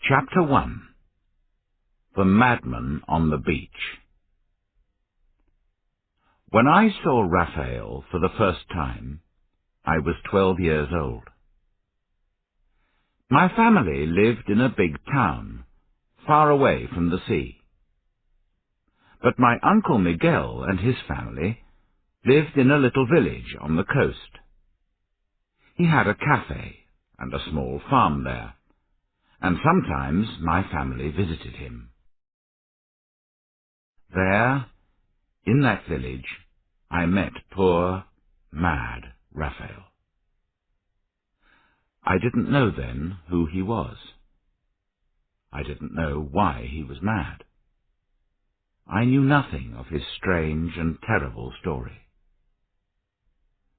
Chapter 1. The Madman on the Beach. When I saw Raphael for the first time, I was 12 years old. My family lived in a big town, far away from the sea. But my Uncle Miguel and his family lived in a little village on the coast. He had a cafe and a small farm there, and sometimes my family visited him. There, in that village, I met poor, mad Raphael. I didn't know then who he was. I didn't know why he was mad. I knew nothing of his strange and terrible story.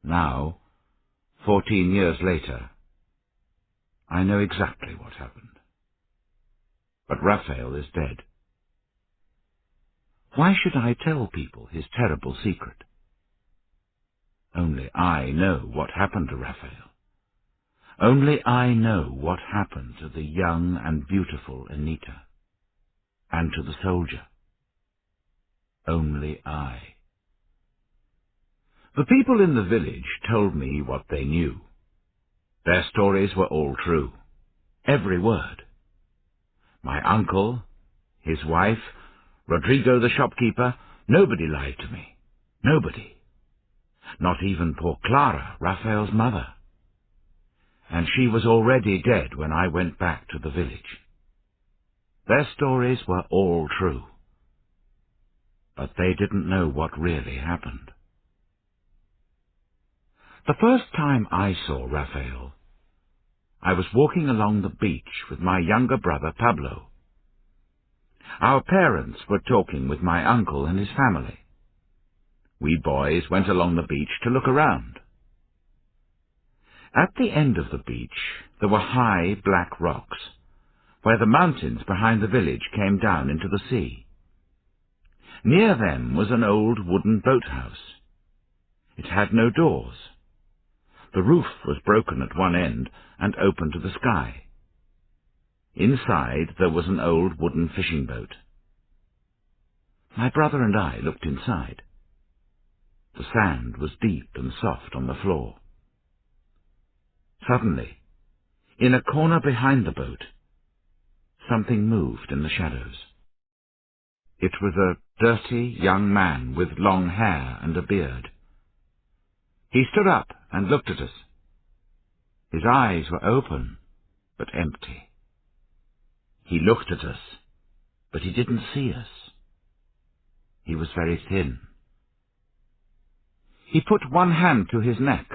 Now, 14 years later, I know exactly what happened. But Raphael is dead. Why should I tell people his terrible secret? Only I know what happened to Raphael. Only I know what happened to the young and beautiful Anita, and to the soldier. Only I. The people in the village told me what they knew. Their stories were all true, every word. My uncle, his wife, Rodrigo the shopkeeper, nobody lied to me. Nobody. Not even poor Clara, Raphael's mother. And she was already dead when I went back to the village. Their stories were all true. But they didn't know what really happened. The first time I saw Raphael, I was walking along the beach with my younger brother Pablo. Our parents were talking with my uncle and his family. We boys went along the beach to look around. At the end of the beach, there were high black rocks, where the mountains behind the village came down into the sea. Near them was an old wooden boathouse. It had no doors. The roof was broken at one end and open to the sky. Inside there was an old wooden fishing boat. My brother and I looked inside. The sand was deep and soft on the floor. Suddenly, in a corner behind the boat, something moved in the shadows. It was a dirty young man with long hair and a beard. He stood up and looked at us. His eyes were open, but empty. He looked at us, but he didn't see us. He was very thin. He put one hand to his neck.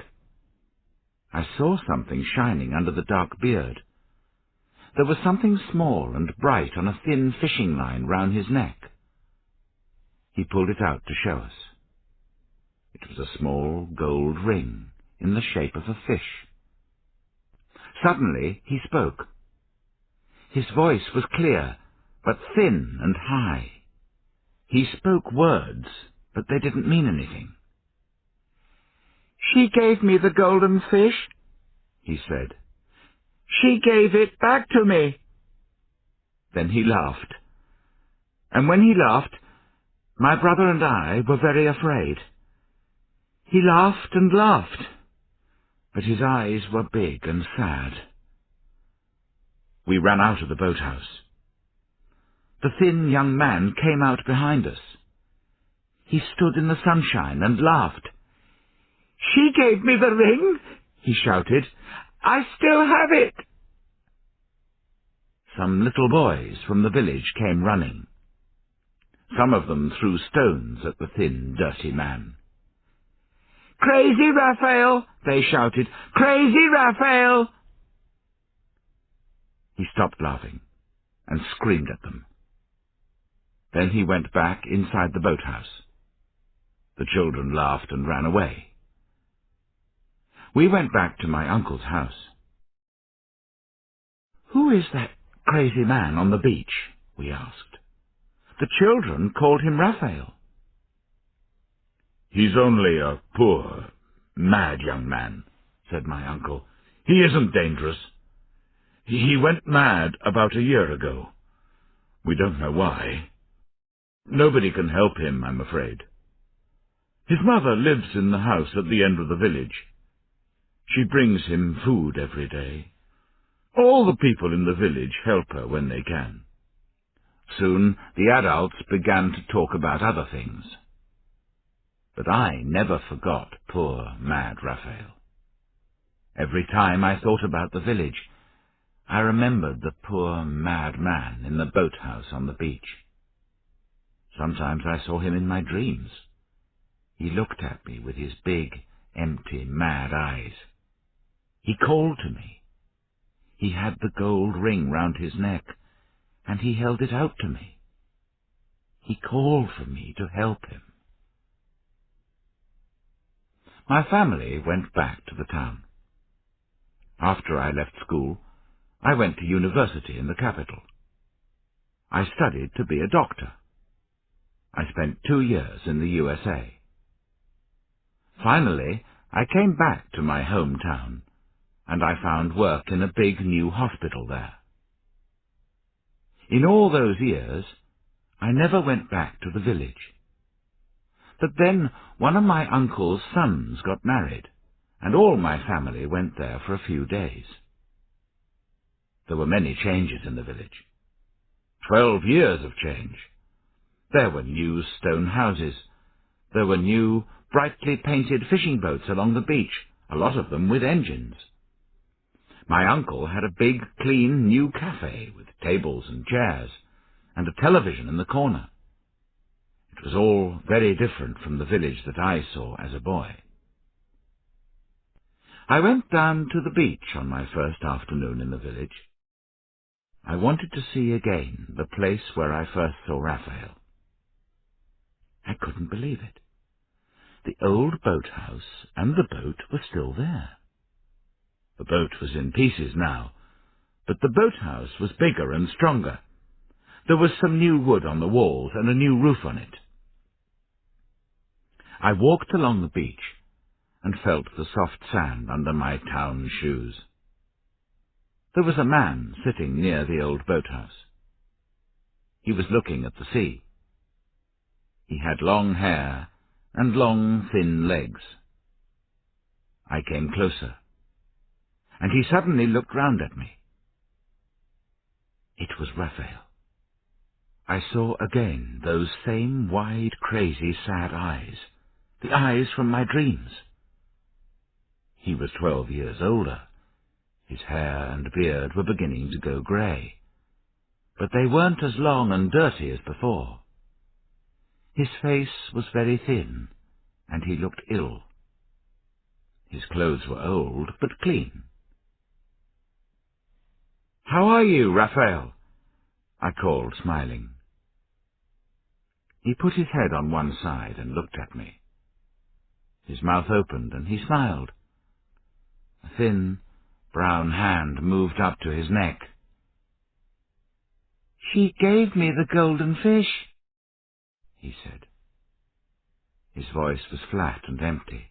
I saw something shining under the dark beard. There was something small and bright on a thin fishing line round his neck. He pulled it out to show us. It was a small gold ring in the shape of a fish. Suddenly he spoke. His voice was clear, but thin and high. He spoke words, but they didn't mean anything. "She gave me the golden fish," he said. "She gave it back to me." Then he laughed. And when he laughed, my brother and I were very afraid. He laughed and laughed, but his eyes were big and sad. We ran out of the boathouse. The thin young man came out behind us. He stood in the sunshine and laughed. "She gave me the ring," he shouted. "I still have it." Some little boys from the village came running. Some of them threw stones at the thin, dirty man. "Crazy Raphael!" they shouted. "Crazy Raphael!" He stopped laughing and screamed at them. Then he went back inside the boathouse. The children laughed and ran away. We went back to my uncle's house. "Who is that crazy man on the beach?" we asked. The children called him Raphael. "He's only a poor, mad young man," said my uncle. "He isn't dangerous. He went mad about a year ago. We don't know why. Nobody can help him, I'm afraid. His mother lives in the house at the end of the village. She brings him food every day. All the people in the village help her when they can. Soon the adults began to talk about other things. But I never forgot poor, mad Raphael. Every time I thought about the village, I remembered the poor, mad man in the boathouse on the beach. Sometimes I saw him in my dreams. He looked at me with his big, empty, mad eyes. He called to me. He had the gold ring round his neck, and he held it out to me. He called for me to help him. My family went back to the town. After I left school, I went to university in the capital. I studied to be a doctor. I spent 2 years in the USA. Finally, I came back to my hometown, and I found work in a big new hospital there. In all those years, I never went back to the village. But then one of my uncle's sons got married, and all my family went there for a few days. There were many changes in the village. 12 years of change. There were new stone houses. There were new, brightly painted fishing boats along the beach, a lot of them with engines. My uncle had a big, clean, new cafe with tables and chairs, and a television in the corner. It was all very different from the village that I saw as a boy. I went down to the beach on my first afternoon in the village. I wanted to see again the place where I first saw Raphael. I couldn't believe it. The old boathouse and the boat were still there. The boat was in pieces now, but the boathouse was bigger and stronger. There was some new wood on the walls and a new roof on it. I walked along the beach and felt the soft sand under my town shoes. There was a man sitting near the old boathouse. He was looking at the sea. He had long hair and long, thin legs. I came closer, and he suddenly looked round at me. It was Raphael. I saw again those same wide, crazy, sad eyes, the eyes from my dreams. He was 12 years older. His hair and beard were beginning to go grey, but they weren't as long and dirty as before. His face was very thin, and he looked ill. His clothes were old, but clean. "How are you, Raphael?" I called, smiling. He put his head on one side and looked at me. His mouth opened, and he smiled. A thin, brown hand moved up to his neck. "She gave me the golden fish," he said. His voice was flat and empty.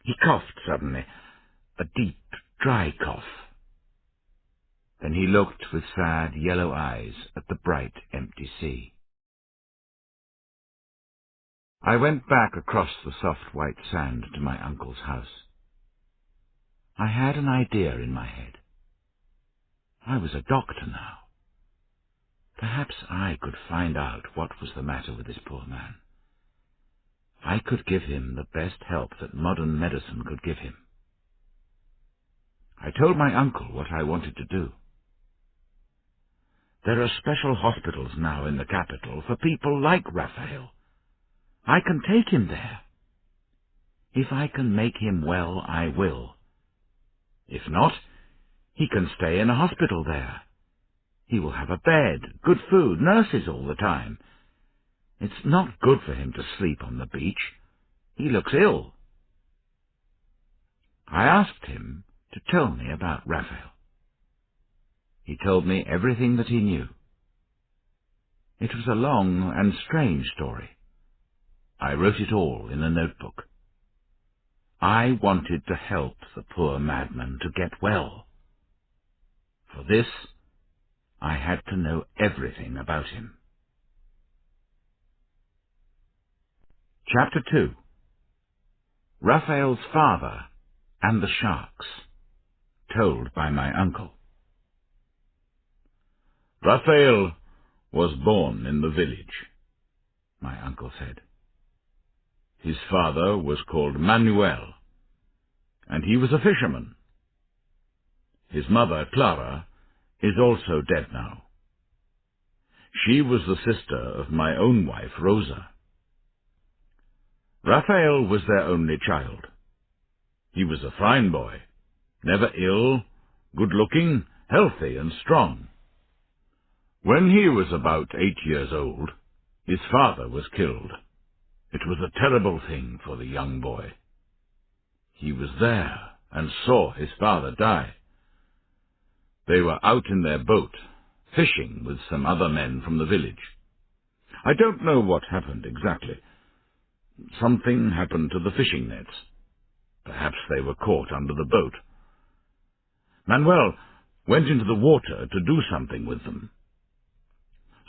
He coughed suddenly, a deep, dry cough. Then he looked with sad, yellow eyes at the bright, empty sea. I went back across the soft white sand to my uncle's house. I had an idea in my head. I was a doctor now. Perhaps I could find out what was the matter with this poor man. I could give him the best help that modern medicine could give him. I told my uncle what I wanted to do. There are special hospitals now in the capital for people like Raphael. I can take him there. If I can make him well, I will. If not, he can stay in a hospital there. He will have a bed, good food, nurses all the time. It's not good for him to sleep on the beach. He looks ill. I asked him to tell me about Raphael. He told me everything that he knew. It was a long and strange story. I wrote it all in a notebook. I wanted to help the poor madman to get well. For this, I had to know everything about him. Chapter 2. Raphael's Father and the Sharks, told by my uncle. Raphael was born in the village, my uncle said. His father was called Manuel, and he was a fisherman. His mother, Clara, is also dead now. She was the sister of my own wife, Rosa. Raphael was their only child. He was a fine boy, never ill, good-looking, healthy and strong. When he was about 8 years old, his father was killed. It was a terrible thing for the young boy. He was there and saw his father die. They were out in their boat, fishing with some other men from the village. I don't know what happened exactly. Something happened to the fishing nets. Perhaps they were caught under the boat. Manuel went into the water to do something with them.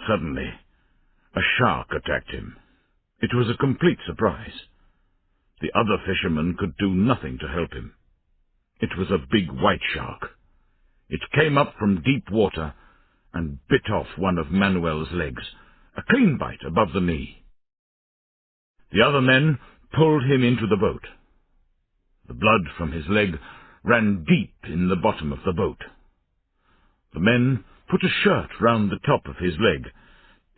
Suddenly, a shark attacked him. It was a complete surprise. The other fishermen could do nothing to help him. It was a big white shark. It came up from deep water and bit off one of Manuel's legs, a clean bite above the knee. The other men pulled him into the boat. The blood from his leg ran deep in the bottom of the boat. The men put a shirt round the top of his leg.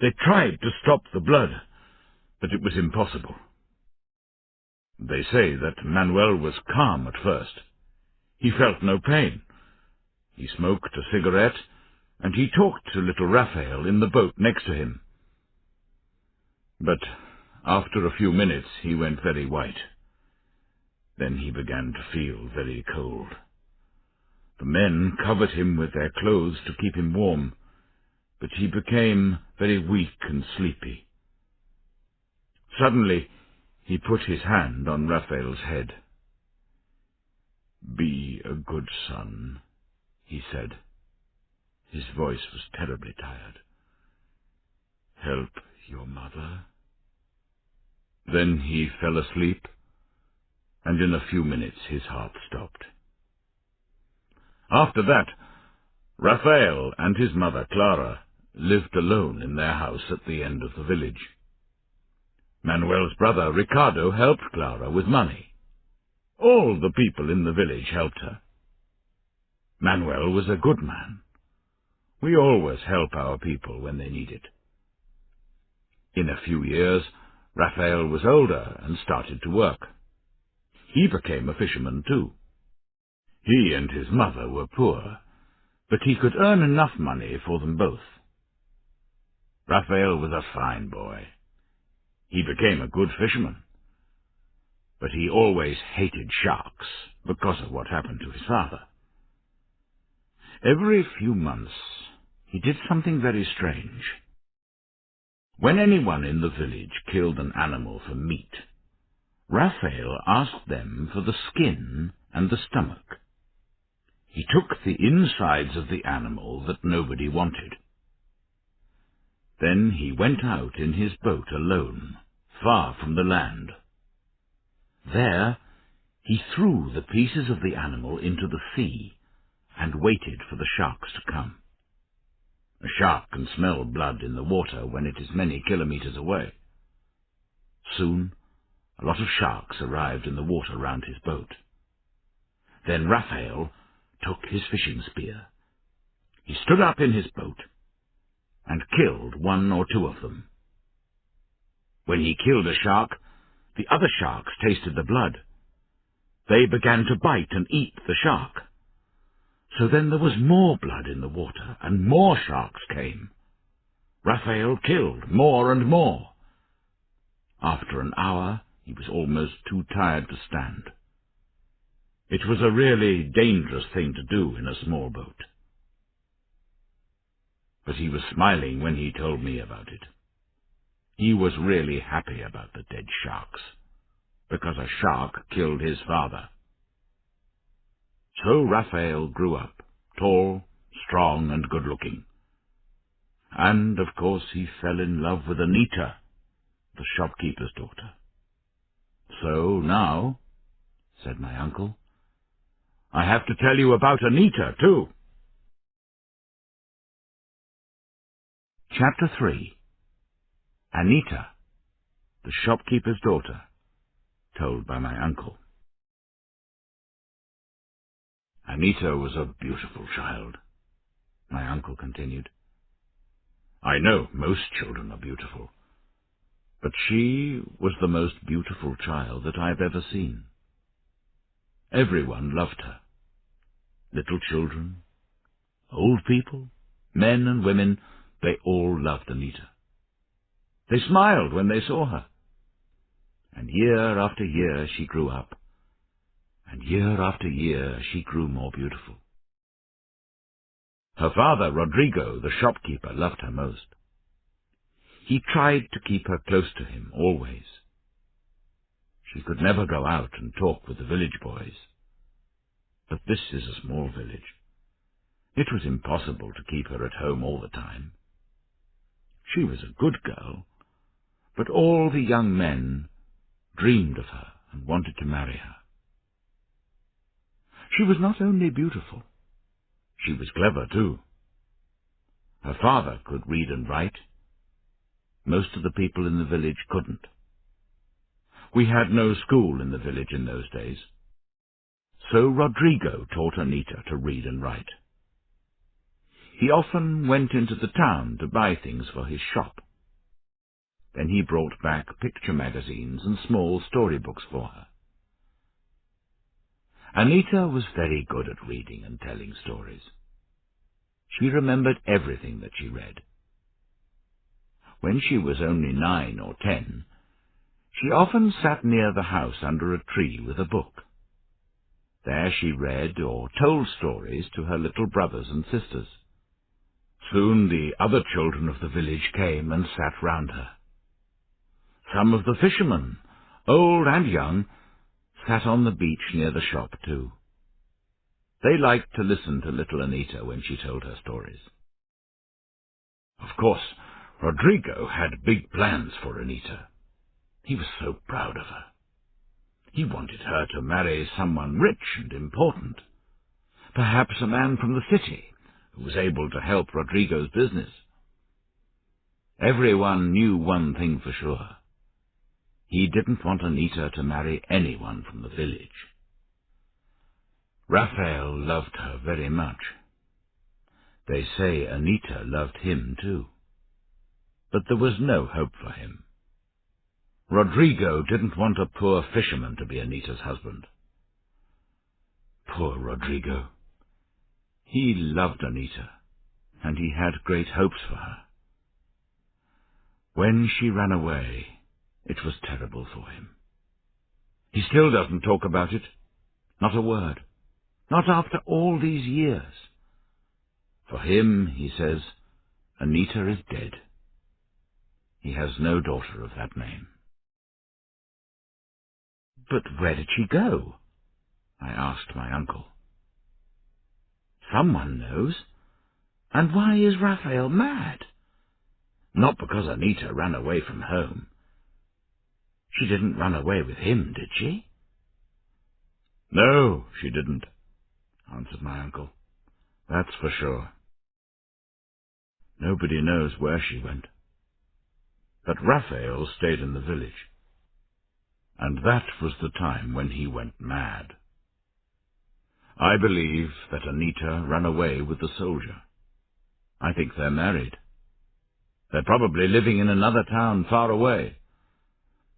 They tried to stop the blood, but it was impossible. They say that Manuel was calm at first. He felt no pain. He smoked a cigarette, and he talked to little Raphael in the boat next to him. But after a few minutes he went very white. Then he began to feel very cold. The men covered him with their clothes to keep him warm, but he became very weak and sleepy. Suddenly he put his hand on Raphael's head. "Be a good son," he said. His voice was terribly tired. "Help your mother." Then he fell asleep, and in a few minutes his heart stopped. After that, Raphael and his mother Clara lived alone in their house at the end of the village. Manuel's brother Ricardo helped Clara with money. All the people in the village helped her. Manuel was a good man. We always help our people when they need it. In a few years, Raphael was older and started to work. He became a fisherman too. He and his mother were poor, but he could earn enough money for them both. Raphael was a fine boy. He became a good fisherman. But he always hated sharks because of what happened to his father. Every few months, he did something very strange. When anyone in the village killed an animal for meat, Raphael asked them for the skin and the stomach. He took the insides of the animal that nobody wanted. Then he went out in his boat alone, far from the land. There he threw the pieces of the animal into the sea and waited for the sharks to come. A shark can smell blood in the water when it is many kilometers away. Soon, a lot of sharks arrived in the water round his boat. Then Raphael took his fishing spear. He stood up in his boat and killed one or two of them. When he killed a shark, the other sharks tasted the blood. They began to bite and eat the shark. So then there was more blood in the water, and more sharks came. Raphael killed more and more. After an hour, he was almost too tired to stand. It was a really dangerous thing to do in a small boat. But he was smiling when he told me about it. He was really happy about the dead sharks, because a shark killed his father. So Raphael grew up, tall strong and good-looking. And, of course, he fell in love with Anita, the shopkeeper's daughter. So now, said my uncle, I have to tell you about Anita, too. Chapter 3. Anita, the shopkeeper's daughter, told by my uncle. Anita was a beautiful child, my uncle continued. I know most children are beautiful, but she was the most beautiful child that I've ever seen. Everyone loved her. Little children, old people, men and women, they all loved Anita. They smiled when they saw her. And year after year she grew up, and year after year she grew more beautiful. Her father, Rodrigo, the shopkeeper, loved her most. He tried to keep her close to him always. She could never go out and talk with the village boys. But this is a small village. It was impossible to keep her at home all the time. She was a good girl, but all the young men dreamed of her and wanted to marry her. She was not only beautiful, she was clever too. Her father could read and write. Most of the people in the village couldn't. We had no school in the village in those days. So Rodrigo taught Anita to read and write. He often went into the town to buy things for his shop. Then he brought back picture magazines and small storybooks for her. Anita was very good at reading and telling stories. She remembered everything that she read. When she was only 9 or 10, she often sat near the house under a tree with a book. There she read or told stories to her little brothers and sisters. Soon the other children of the village came and sat round her. Some of the fishermen, old and young, sat on the beach near the shop too. They liked to listen to little Anita when she told her stories. Of course, Rodrigo had big plans for Anita. He was so proud of her. He wanted her to marry someone rich and important, perhaps a man from the city who was able to help Rodrigo's business. Everyone knew one thing for sure. He didn't want Anita to marry anyone from the village. Raphael loved her very much. They say Anita loved him too. But there was no hope for him. Rodrigo didn't want a poor fisherman to be Anita's husband. Poor Rodrigo. He loved Anita, and he had great hopes for her. When she ran away, it was terrible for him. He still doesn't talk about it. Not a word. Not after all these years. For him, he says, Anita is dead. He has no daughter of that name. But where did she go? I asked my uncle. Someone knows. And why is Raphael mad? Not because Anita ran away from home. She didn't run away with him, did she? No, she didn't, answered my uncle. That's for sure. Nobody knows where she went. But Raphael stayed in the village. And that was the time when he went mad. I believe that Anita ran away with the soldier. I think they're married. They're probably living in another town far away.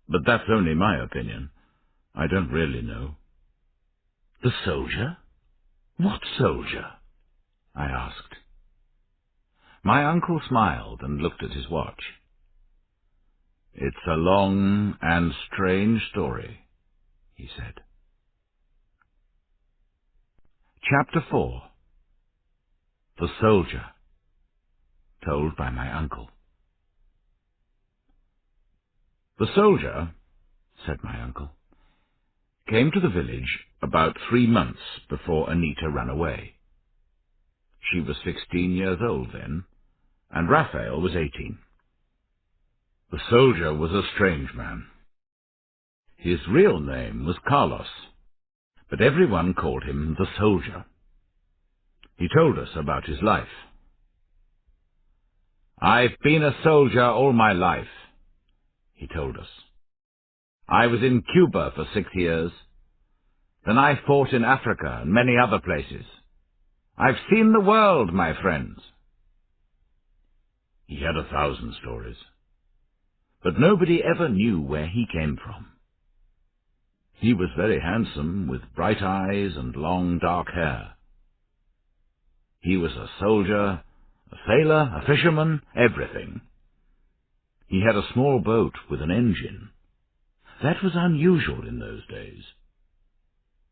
But that's only my opinion. I don't really know. The soldier? What soldier? I asked. My uncle smiled and looked at his watch. It's a long and strange story, he said. Chapter 4. The Soldier, told by my uncle. The soldier, said my uncle, came to the village about 3 months before Anita ran away. She was 16 years old then, and Raphael was 18. The soldier was a strange man. His real name was Carlos, but everyone called him the soldier. He told us about his life. "I've been a soldier all my life," he told us. "I was in Cuba for 6 years. Then I fought in Africa and many other places. I've seen the world, my friends." He had 1,000 stories, but nobody ever knew where he came from. He was very handsome, with bright eyes and long dark hair. He was a soldier, a sailor, a fisherman, everything. He had a small boat with an engine. That was unusual in those days.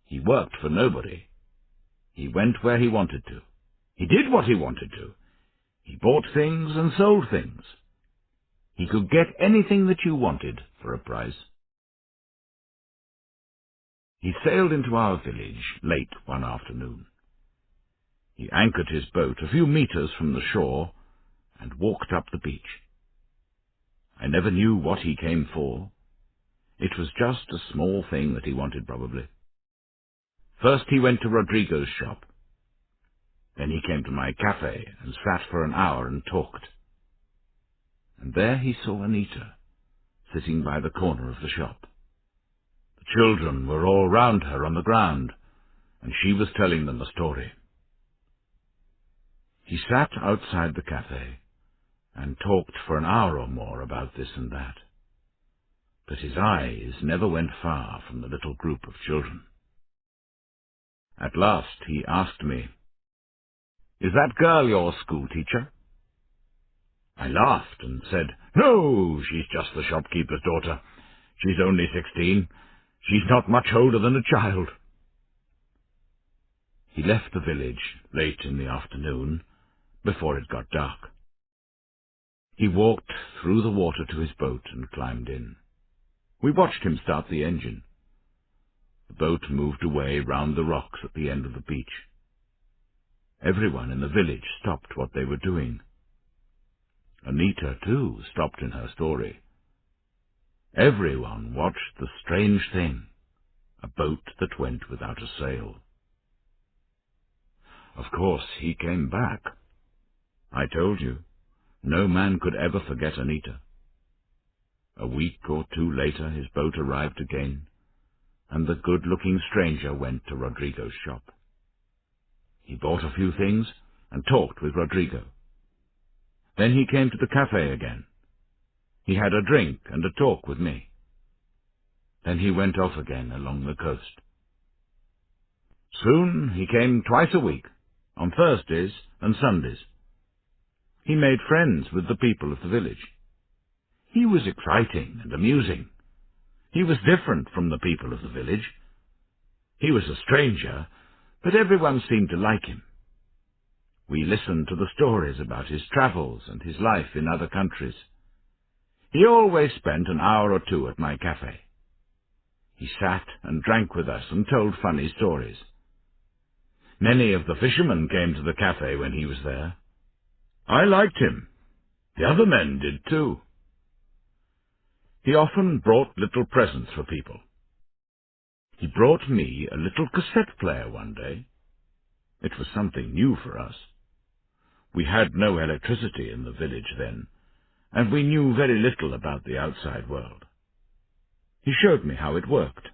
He worked for nobody. He went where he wanted to. He did what he wanted to. He bought things and sold things. He could get anything that you wanted for a price. He sailed into our village late one afternoon. He anchored his boat a few meters from the shore and walked up the beach. I never knew what he came for. It was just a small thing that he wanted, probably. First he went to Rodrigo's shop. Then he came to my cafe and sat for an hour and talked. And there he saw Anita, sitting by the corner of the shop. The children were all round her on the ground, and she was telling them a story. He sat outside the cafe and talked for an hour or more about this and that. But his eyes never went far from the little group of children. At last he asked me, "Is that girl your school teacher?" I laughed and said, "No, she's just the shopkeeper's daughter. She's only 16. She's not much older than a child." He left the village late in the afternoon, before it got dark. He walked through the water to his boat and climbed in. We watched him start the engine. The boat moved away round the rocks at the end of the beach. Everyone in the village stopped what they were doing. Anita, too, stopped in her story. Everyone watched the strange thing, a boat that went without a sail. Of course, he came back. I told you, no man could ever forget Anita. A week or two later his boat arrived again, and the good-looking stranger went to Rodrigo's shop. He bought a few things and talked with Rodrigo. Then he came to the cafe again. He had a drink and a talk with me. Then he went off again along the coast. Soon he came twice a week, on Thursdays and Sundays. He made friends with the people of the village. He was exciting and amusing. He was different from the people of the village. He was a stranger, but everyone seemed to like him. We listened to the stories about his travels and his life in other countries. He always spent an hour or two at my cafe. He sat and drank with us and told funny stories. Many of the fishermen came to the cafe when he was there. I liked him. The other men did too. He often brought little presents for people. He brought me a little cassette player one day. It was something new for us. We had no electricity in the village then, and we knew very little about the outside world. He showed me how it worked.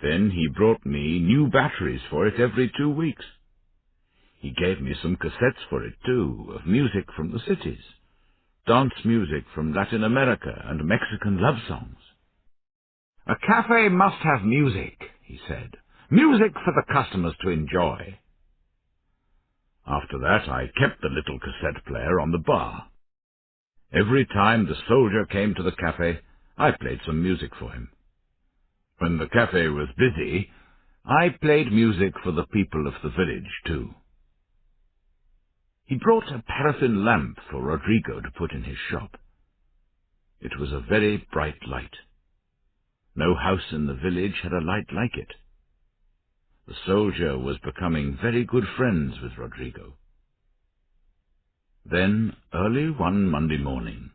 Then he brought me new batteries for it every 2 weeks. He gave me some cassettes for it, too, of music from the cities, dance music from Latin America and Mexican love songs. "A cafe must have music," he said. "Music for the customers to enjoy." After that I kept the little cassette player on the bar. Every time the soldier came to the cafe, I played some music for him. When the cafe was busy, I played music for the people of the village, too. He brought a paraffin lamp for Rodrigo to put in his shop. It was a very bright light. No house in the village had a light like it. The soldier was becoming very good friends with Rodrigo. Then, early one Monday morning,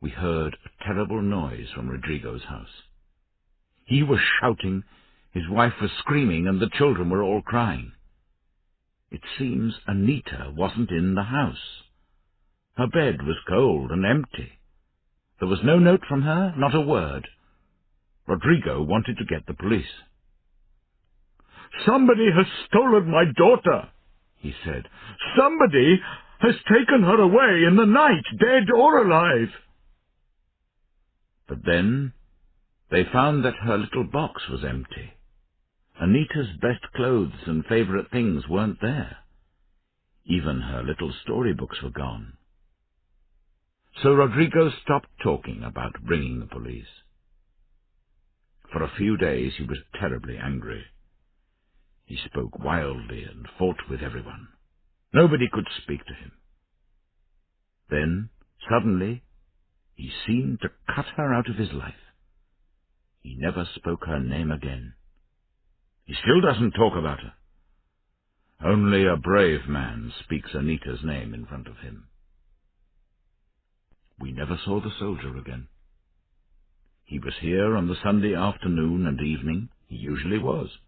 we heard a terrible noise from Rodrigo's house. He was shouting, his wife was screaming, and the children were all crying. It seems Anita wasn't in the house. Her bed was cold and empty. There was no note from her, not a word. Rodrigo wanted to get the police. "Somebody has stolen my daughter," he said. "Somebody has taken her away in the night, dead or alive." But then they found that her little box was empty. Anita's best clothes and favorite things weren't there. Even her little storybooks were gone. So Rodrigo stopped talking about bringing the police. For a few days he was terribly angry. He spoke wildly and fought with everyone. Nobody could speak to him. Then, suddenly, he seemed to cut her out of his life. He never spoke her name again. He still doesn't talk about her. Only a brave man speaks Anita's name in front of him. We never saw the soldier again. He was here on the Sunday afternoon and evening. He usually was.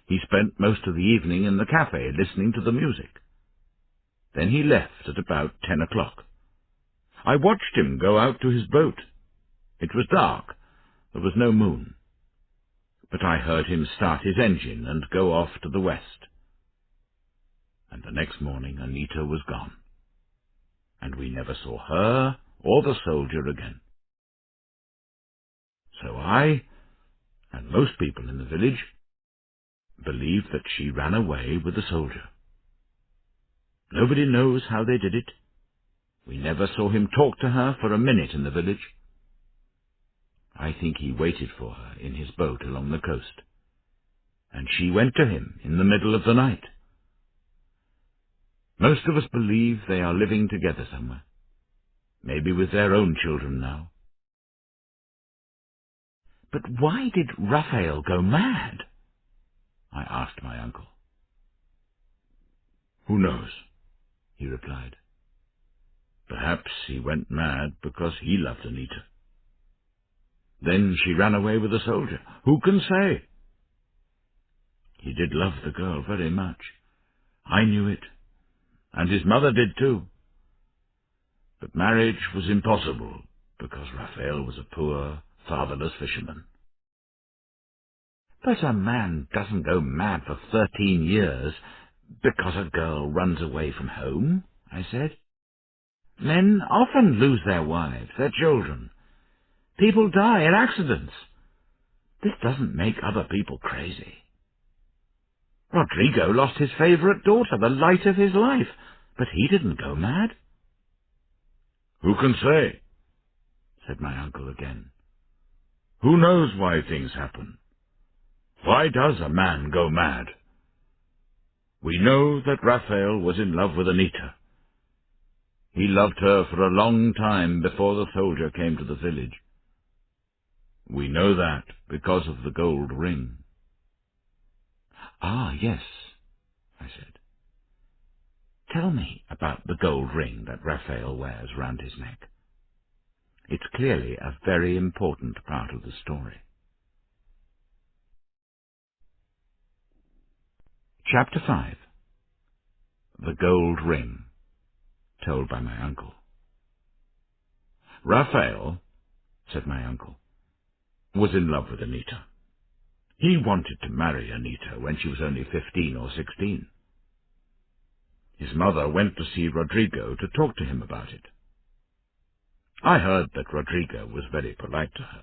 He spent most of the evening in the cafe listening to the music. Then he left at about 10 o'clock. I watched him go out to his boat. It was dark. There was no moon. But I heard him start his engine and go off to the west. And the next morning Anita was gone. And we never saw her or the soldier again. So I, and most people in the village, believe that she ran away with the soldier. Nobody knows how they did it. We never saw him talk to her for a minute in the village. I think he waited for her in his boat along the coast, and she went to him in the middle of the night. Most of us believe they are living together somewhere, maybe with their own children now. But why did Raphael go mad? I asked my uncle. Who knows? He replied. Perhaps he went mad because he loved Anita. Then she ran away with a soldier. Who can say? He did love the girl very much. I knew it, and his mother did too. But marriage was impossible because Raphael was a poor, fatherless fisherman. But a man doesn't go mad for 13 years because a girl runs away from home, I said. Men often lose their wives, their children. People die in accidents. This doesn't make other people crazy. Rodrigo lost his favorite daughter, the light of his life, but he didn't go mad. Who can say? Said my uncle again. Who knows why things happen? Why does a man go mad? We know that Raphael was in love with Anita. He loved her for a long time before the soldier came to the village. We know that because of the gold ring. Ah, yes, I said. Tell me about the gold ring that Raphael wears round his neck. It's clearly a very important part of the story. Chapter 5. The Gold Ring, told by my uncle. Raphael, said my uncle, was in love with Anita. He wanted to marry Anita when she was only 15 or 16. His mother went to see Rodrigo to talk to him about it. I heard that Rodrigo was very polite to her.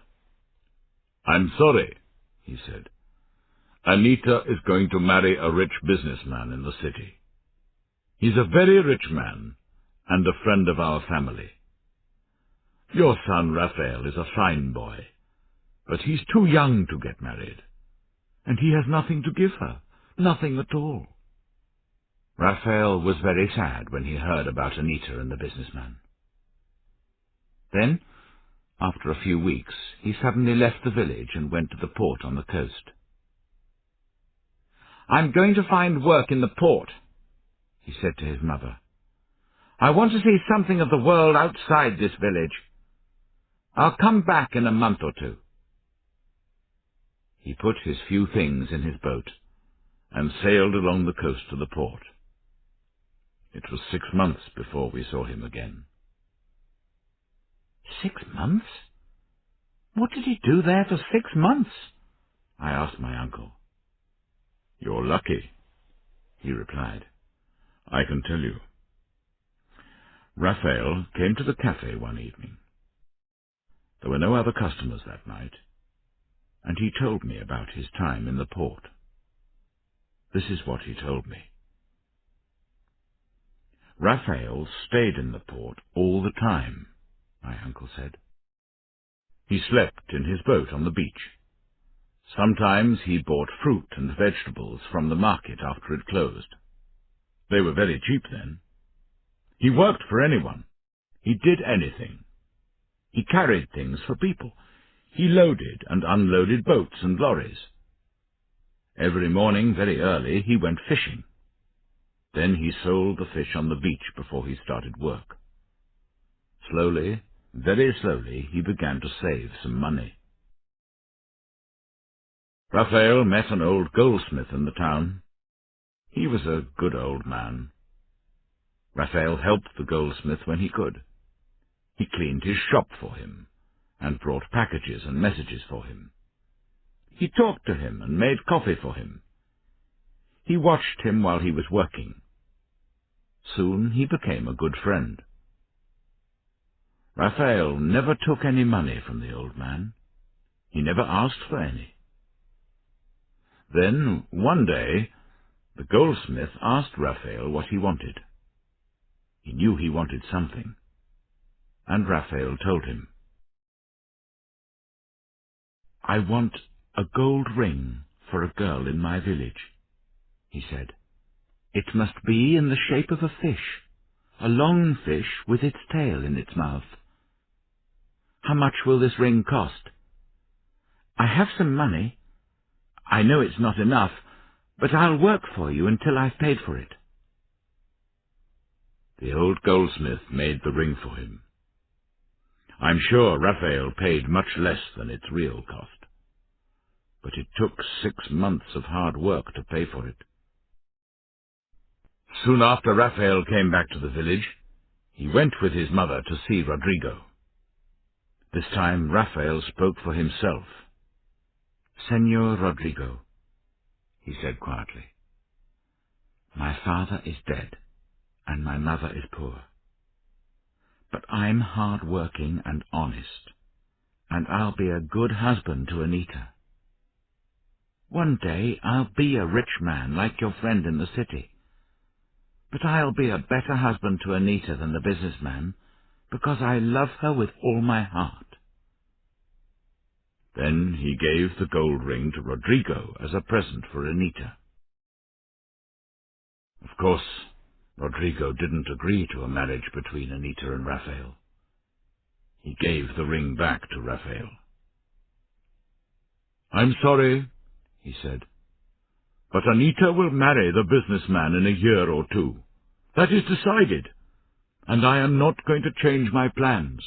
I'm sorry, he said. Anita is going to marry a rich businessman in the city. He's a very rich man and a friend of our family. Your son Raphael is a fine boy, but he's too young to get married, and he has nothing to give her, nothing at all. Raphael was very sad when he heard about Anita and the businessman. Then, after a few weeks, he suddenly left the village and went to the port on the coast. I'm going to find work in the port, he said to his mother. I want to see something of the world outside this village. I'll come back in a month or two. He put his few things in his boat and sailed along the coast to the port. It was 6 months before we saw him again. 6 months? What did he do there for 6 months? I asked my uncle. You're lucky, he replied. I can tell you. Raphael came to the cafe one evening. There were no other customers that night, and he told me about his time in the port. This is what he told me. Raphael stayed in the port all the time, my uncle said. He slept in his boat on the beach. Sometimes he bought fruit and vegetables from the market after it closed. They were very cheap then. He worked for anyone. He did anything. He carried things for people. He loaded and unloaded boats and lorries. Every morning, very early, he went fishing. Then he sold the fish on the beach before he started work. Slowly, very slowly, he began to save some money. Raphael met an old goldsmith in the town. He was a good old man. Raphael helped the goldsmith when he could. He cleaned his shop for him, and brought packages and messages for him. He talked to him and made coffee for him. He watched him while he was working. Soon he became a good friend. Raphael never took any money from the old man. He never asked for any. Then, one day, the goldsmith asked Raphael what he wanted. He knew he wanted something, and Raphael told him. I want a gold ring for a girl in my village, he said. It must be in the shape of a fish, a long fish with its tail in its mouth. How much will this ring cost? I have some money. I know it's not enough, but I'll work for you until I've paid for it. The old goldsmith made the ring for him. I'm sure Raphael paid much less than its real cost, but it took 6 months of hard work to pay for it. Soon after Raphael came back to the village, he went with his mother to see Rodrigo. This time Raphael spoke for himself. Senor Rodrigo, he said quietly, my father is dead, and my mother is poor. But I'm hard-working and honest, and I'll be a good husband to Anita. One day I'll be a rich man like your friend in the city. But I'll be a better husband to Anita than the businessman, because I love her with all my heart. Then he gave the gold ring to Rodrigo as a present for Anita. Of course, Rodrigo didn't agree to a marriage between Anita and Raphael. He gave the ring back to Raphael. I'm sorry, he said, but Anita will marry the businessman in a year or two. That is decided, and I am not going to change my plans.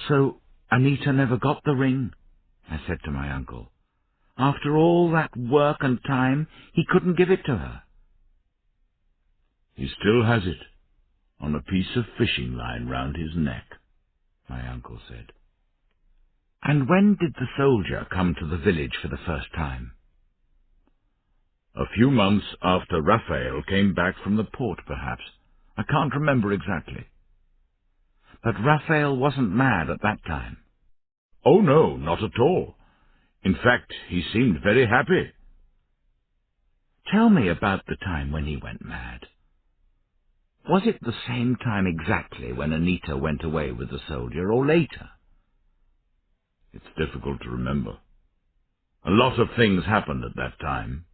So Anita never got the ring, I said to my uncle. After all that work and time, he couldn't give it to her. He still has it, on a piece of fishing line round his neck, my uncle said. And when did the soldier come to the village for the first time? A few months after Raphael came back from the port, perhaps. I can't remember exactly. But Raphael wasn't mad at that time. Oh, no, not at all. In fact, he seemed very happy. Tell me about the time when he went mad. Was it the same time exactly when Anita went away with the soldier, or later? It's difficult to remember. A lot of things happened at that time.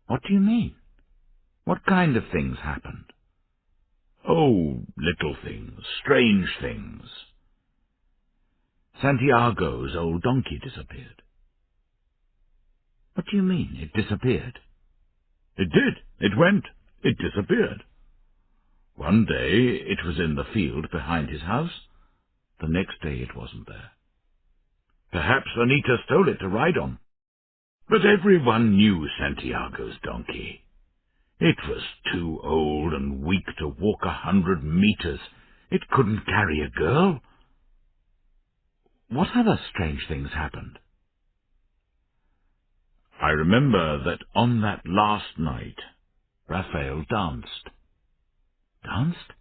What do you mean? What kind of things happened? Oh, little things, strange things. Santiago's old donkey disappeared. What do you mean, it disappeared? It did. It went. It disappeared. One day it was in the field behind his house. The next day it wasn't there. Perhaps Anita stole it to ride on. But everyone knew Santiago's donkey. It was too old and weak to walk 100 meters. It couldn't carry a girl. What other strange things happened? I remember that on that last night, Raphael danced. Danced?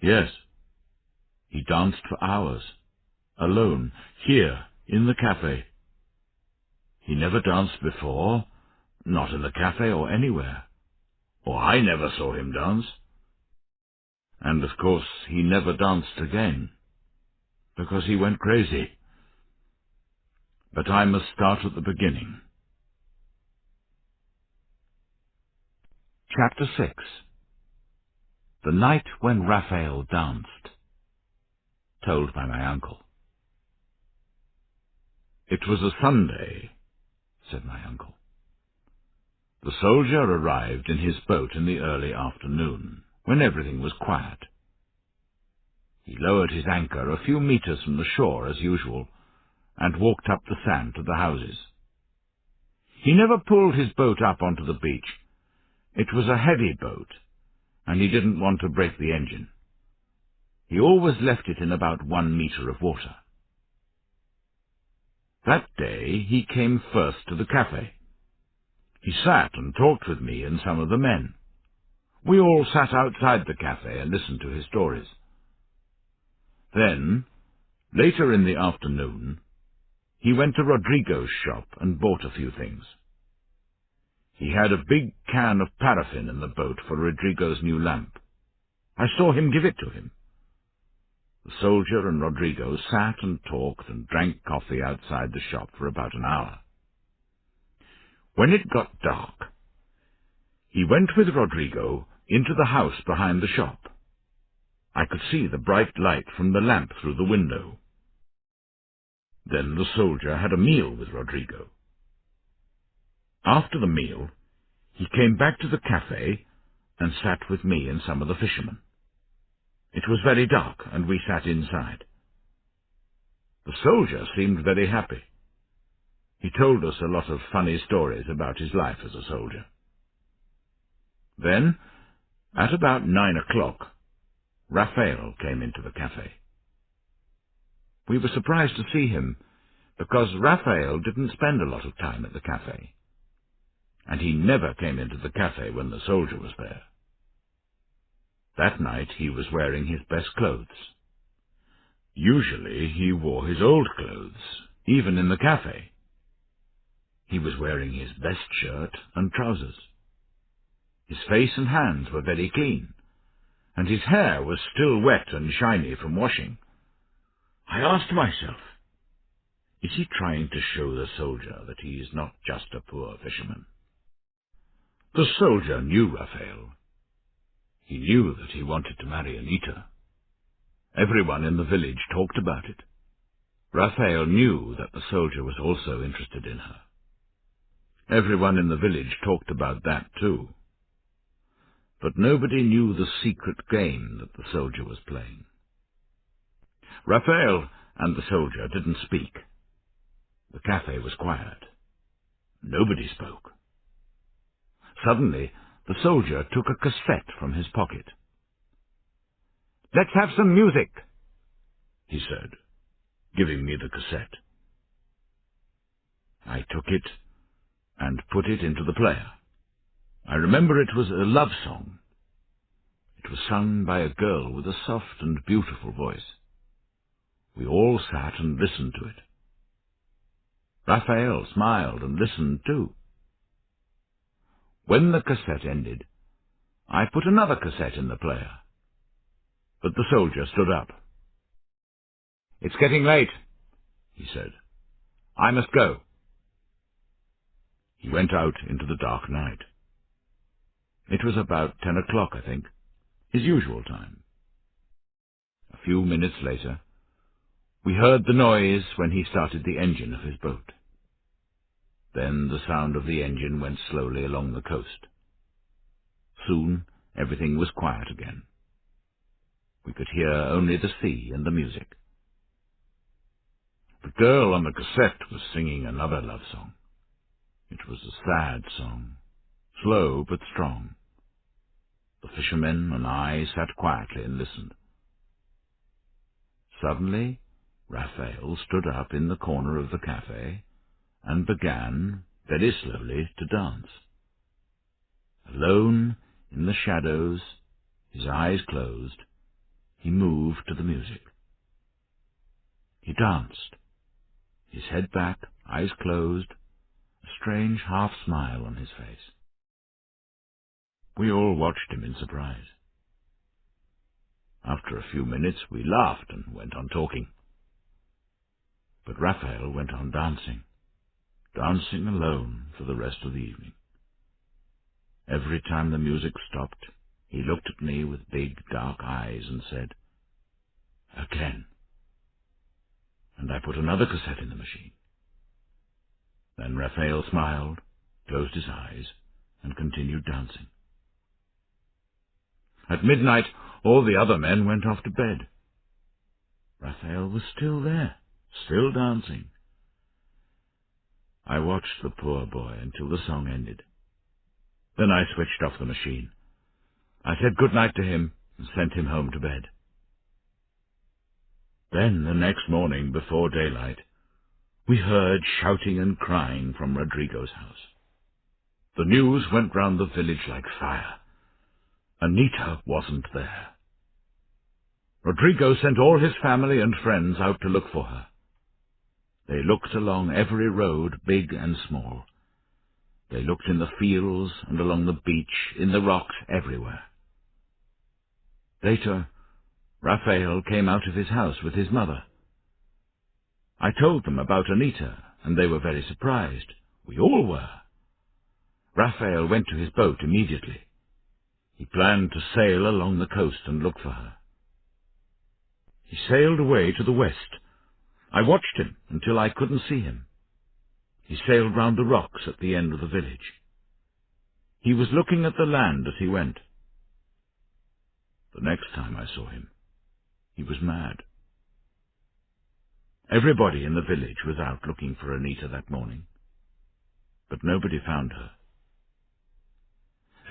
Yes. He danced for hours, alone, here, in the cafe. He never danced before, not in the cafe or anywhere. Or I never saw him dance. And of course he never danced again, because he went crazy. But I must start at the beginning. Chapter 6. The Night When Raphael Danced. Told by my uncle. It was a Sunday, said my uncle. The soldier arrived in his boat in the early afternoon, when everything was quiet. He lowered his anchor a few meters from the shore as usual, and walked up the sand to the houses. He never pulled his boat up onto the beach. It was a heavy boat, and he didn't want to break the engine. He always left it in about 1 meter of water. That day he came first to the cafe. He sat and talked with me and some of the men. We all sat outside the cafe and listened to his stories. Then, later in the afternoon, he went to Rodrigo's shop and bought a few things. He had a big can of paraffin in the boat for Rodrigo's new lamp. I saw him give it to him. The soldier and Rodrigo sat and talked and drank coffee outside the shop for about an hour. When it got dark, he went with Rodrigo into the house behind the shop. I could see the bright light from the lamp through the window. Then the soldier had a meal with Rodrigo. After the meal, he came back to the cafe and sat with me and some of the fishermen. It was very dark, and we sat inside. The soldier seemed very happy. He told us a lot of funny stories about his life as a soldier. Then, at about 9 o'clock, Raphael came into the cafe. We were surprised to see him, because Raphael didn't spend a lot of time at the cafe, and he never came into the cafe when the soldier was there. That night he was wearing his best clothes. Usually he wore his old clothes, even in the cafe. He was wearing his best shirt and trousers. His face and hands were very clean, and his hair was still wet and shiny from washing. I asked myself, is he trying to show the soldier that he is not just a poor fisherman? The soldier knew Raphael. He knew that he wanted to marry Anita. Everyone in the village talked about it. Raphael knew that the soldier was also interested in her. Everyone in the village talked about that too. But nobody knew the secret game that the soldier was playing. Raphael and the soldier didn't speak. The cafe was quiet. Nobody spoke. Suddenly, the soldier took a cassette from his pocket. "Let's have some music," he said, giving me the cassette. I took it and put it into the player. I remember it was a love song. It was sung by a girl with a soft and beautiful voice. We all sat and listened to it. Raphael smiled and listened too. When the cassette ended, I put another cassette in the player. But the soldier stood up. "It's getting late," he said. "I must go." He went out into the dark night. It was about 10 o'clock, I think, his usual time. A few minutes later, we heard the noise when he started the engine of his boat. Then the sound of the engine went slowly along the coast. Soon everything was quiet again. We could hear only the sea and the music. The girl on the cassette was singing another love song. It was a sad song, slow but strong. The fishermen and I sat quietly and listened. Suddenly, Raphael stood up in the corner of the cafe and began, very slowly, to dance. Alone, in the shadows, his eyes closed, he moved to the music. He danced, his head back, eyes closed, a strange half-smile on his face. We all watched him in surprise. After a few minutes we laughed and went on talking. But Raphael went on dancing, dancing alone for the rest of the evening. Every time the music stopped, he looked at me with big, dark eyes and said, "Again." And I put another cassette in the machine. Then Raphael smiled, closed his eyes, and continued dancing. At midnight, all the other men went off to bed. Raphael was still there, still dancing. I watched the poor boy until the song ended. Then I switched off the machine. I said good night to him and sent him home to bed. Then, the next morning, before daylight, we heard shouting and crying from Rodrigo's house. The news went round the village like fire. Anita wasn't there. Rodrigo sent all his family and friends out to look for her. They looked along every road, big and small. They looked in the fields and along the beach, in the rocks, everywhere. Later, Raphael came out of his house with his mother. I told them about Anita, and they were very surprised. We all were. Raphael went to his boat immediately. He planned to sail along the coast and look for her. He sailed away to the west. I watched him until I couldn't see him. He sailed round the rocks at the end of the village. He was looking at the land as he went. The next time I saw him, he was mad. Everybody in the village was out looking for Anita that morning, but nobody found her.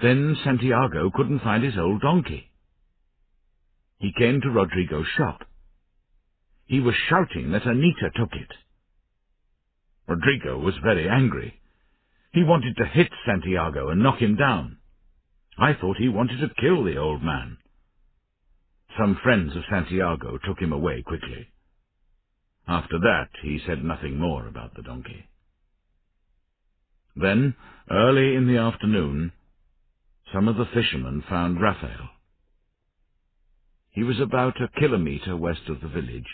Then Santiago couldn't find his old donkey. He came to Rodrigo's shop. He was shouting that Anita took it. Rodrigo was very angry. He wanted to hit Santiago and knock him down. I thought he wanted to kill the old man. Some friends of Santiago took him away quickly. After that, he said nothing more about the donkey. Then, early in the afternoon, some of the fishermen found Raphael. He was about a kilometre west of the village,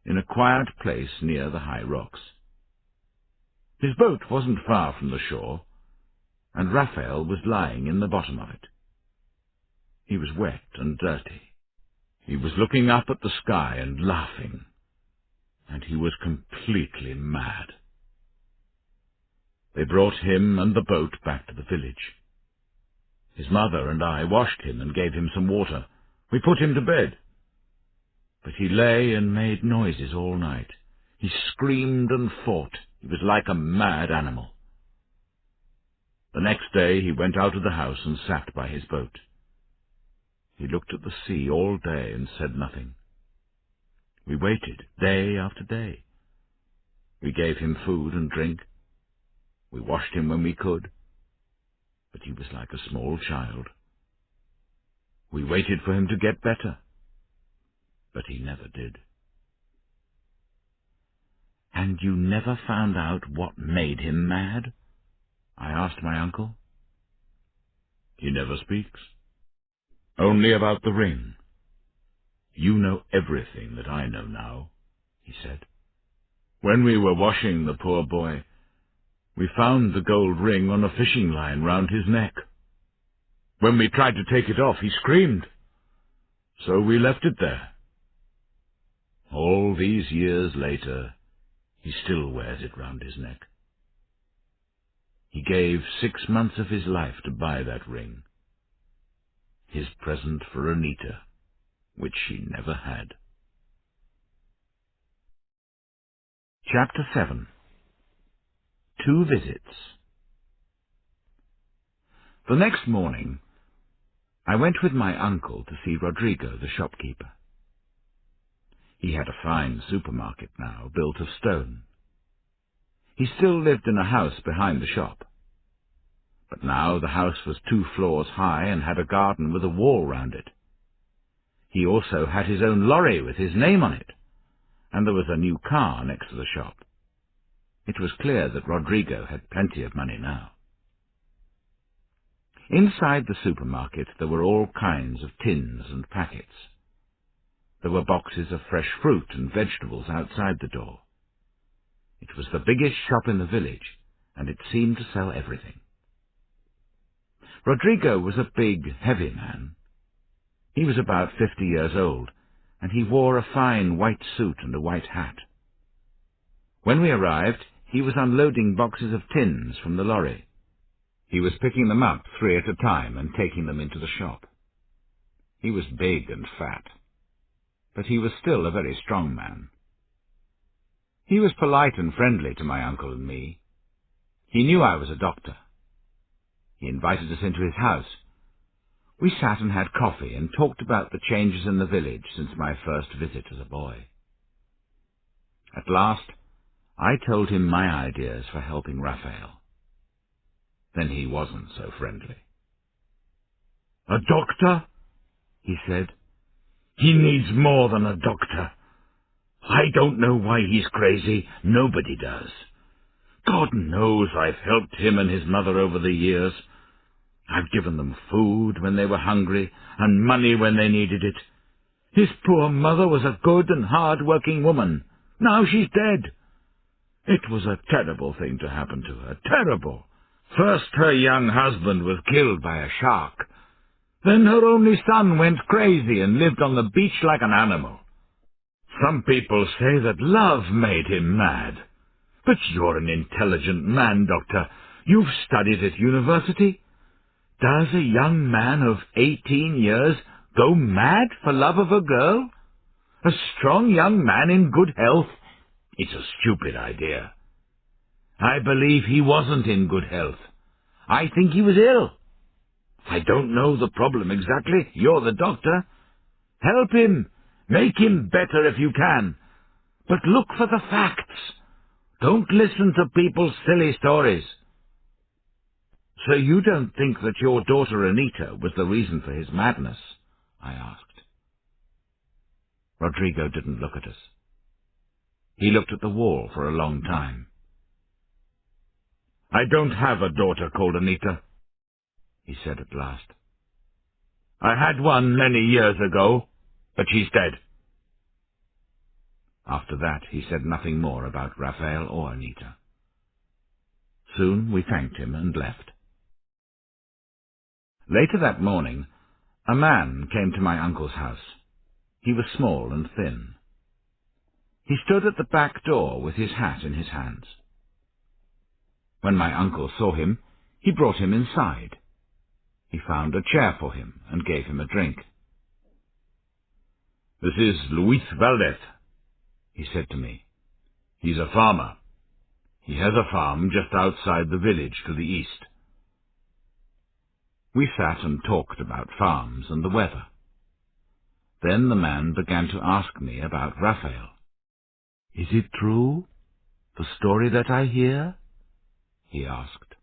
in a quiet place near the high rocks. His boat wasn't far from the shore, and Raphael was lying in the bottom of it. He was wet and dirty. He was looking up at the sky and laughing, and he was completely mad. They brought him and the boat back to the village. His mother and I washed him and gave him some water. We put him to bed. But he lay and made noises all night. He screamed and fought. He was like a mad animal. The next day he went out of the house and sat by his boat. He looked at the sea all day and said nothing. We waited day after day. We gave him food and drink. We washed him when we could. But he was like a small child. We waited for him to get better. But he never did. "And you never found out what made him mad?" I asked my uncle. "He never speaks. Only about the ring. You know everything that I know now," he said. "When we were washing the poor boy, we found the gold ring on a fishing line round his neck. When we tried to take it off, he screamed. So we left it there. All these years later, he still wears it round his neck. He gave 6 months of his life to buy that ring, his present for Anita, which she never had. Chapter 7. 2 Visits. The next morning, I went with my uncle to see Rodrigo, the shopkeeper. He had a fine supermarket now, built of stone. He still lived in a house behind the shop. But now the house was 2 floors high and had a garden with a wall round it. He also had his own lorry with his name on it, and there was a new car next to the shop. It was clear that Rodrigo had plenty of money now. Inside the supermarket there were all kinds of tins and packets. There were boxes of fresh fruit and vegetables outside the door. It was the biggest shop in the village, and it seemed to sell everything. Rodrigo was a big, heavy man. He was about 50 years old, and he wore a fine white suit and a white hat. When we arrived, he was unloading boxes of tins from the lorry. He was picking them up 3 at a time and taking them into the shop. He was big and fat, but he was still a very strong man. He was polite and friendly to my uncle and me. He knew I was a doctor. He invited us into his house. We sat and had coffee and talked about the changes in the village since my first visit as a boy. At last, I told him my ideas for helping Raphael. Then he wasn't so friendly. "A doctor?" he said. "He needs more than a doctor. I don't know why he's crazy. Nobody does. God knows I've helped him and his mother over the years. I've given them food when they were hungry and money when they needed it. His poor mother was a good and hard-working woman. Now she's dead. It was a terrible thing to happen to her. Terrible. First her young husband was killed by a shark. Then her only son went crazy and lived on the beach like an animal. Some people say that love made him mad. But you're an intelligent man, Doctor. You've studied at university. Does a young man of 18 years go mad for love of a girl? A strong young man in good health? It's a stupid idea. I believe he wasn't in good health. I think he was ill. I don't know the problem exactly. You're the doctor. Help him. Make him better if you can. But look for the facts. Don't listen to people's silly stories." "So you don't think that your daughter Anita was the reason for his madness?" I asked. Rodrigo didn't look at us. He looked at the wall for a long time. "I don't have a daughter called Anita," he said at last. "I had one many years ago, but she's dead." After that, he said nothing more about Raphael or Anita. Soon we thanked him and left. Later that morning, a man came to my uncle's house. He was small and thin. He stood at the back door with his hat in his hands. When my uncle saw him, he brought him inside. He found a chair for him and gave him a drink. "This is Luis Valdez," he said to me. "He's a farmer. He has a farm just outside the village to the east." We sat and talked about farms and the weather. Then the man began to ask me about Raphael. "Is it true, the story that I hear?" he asked.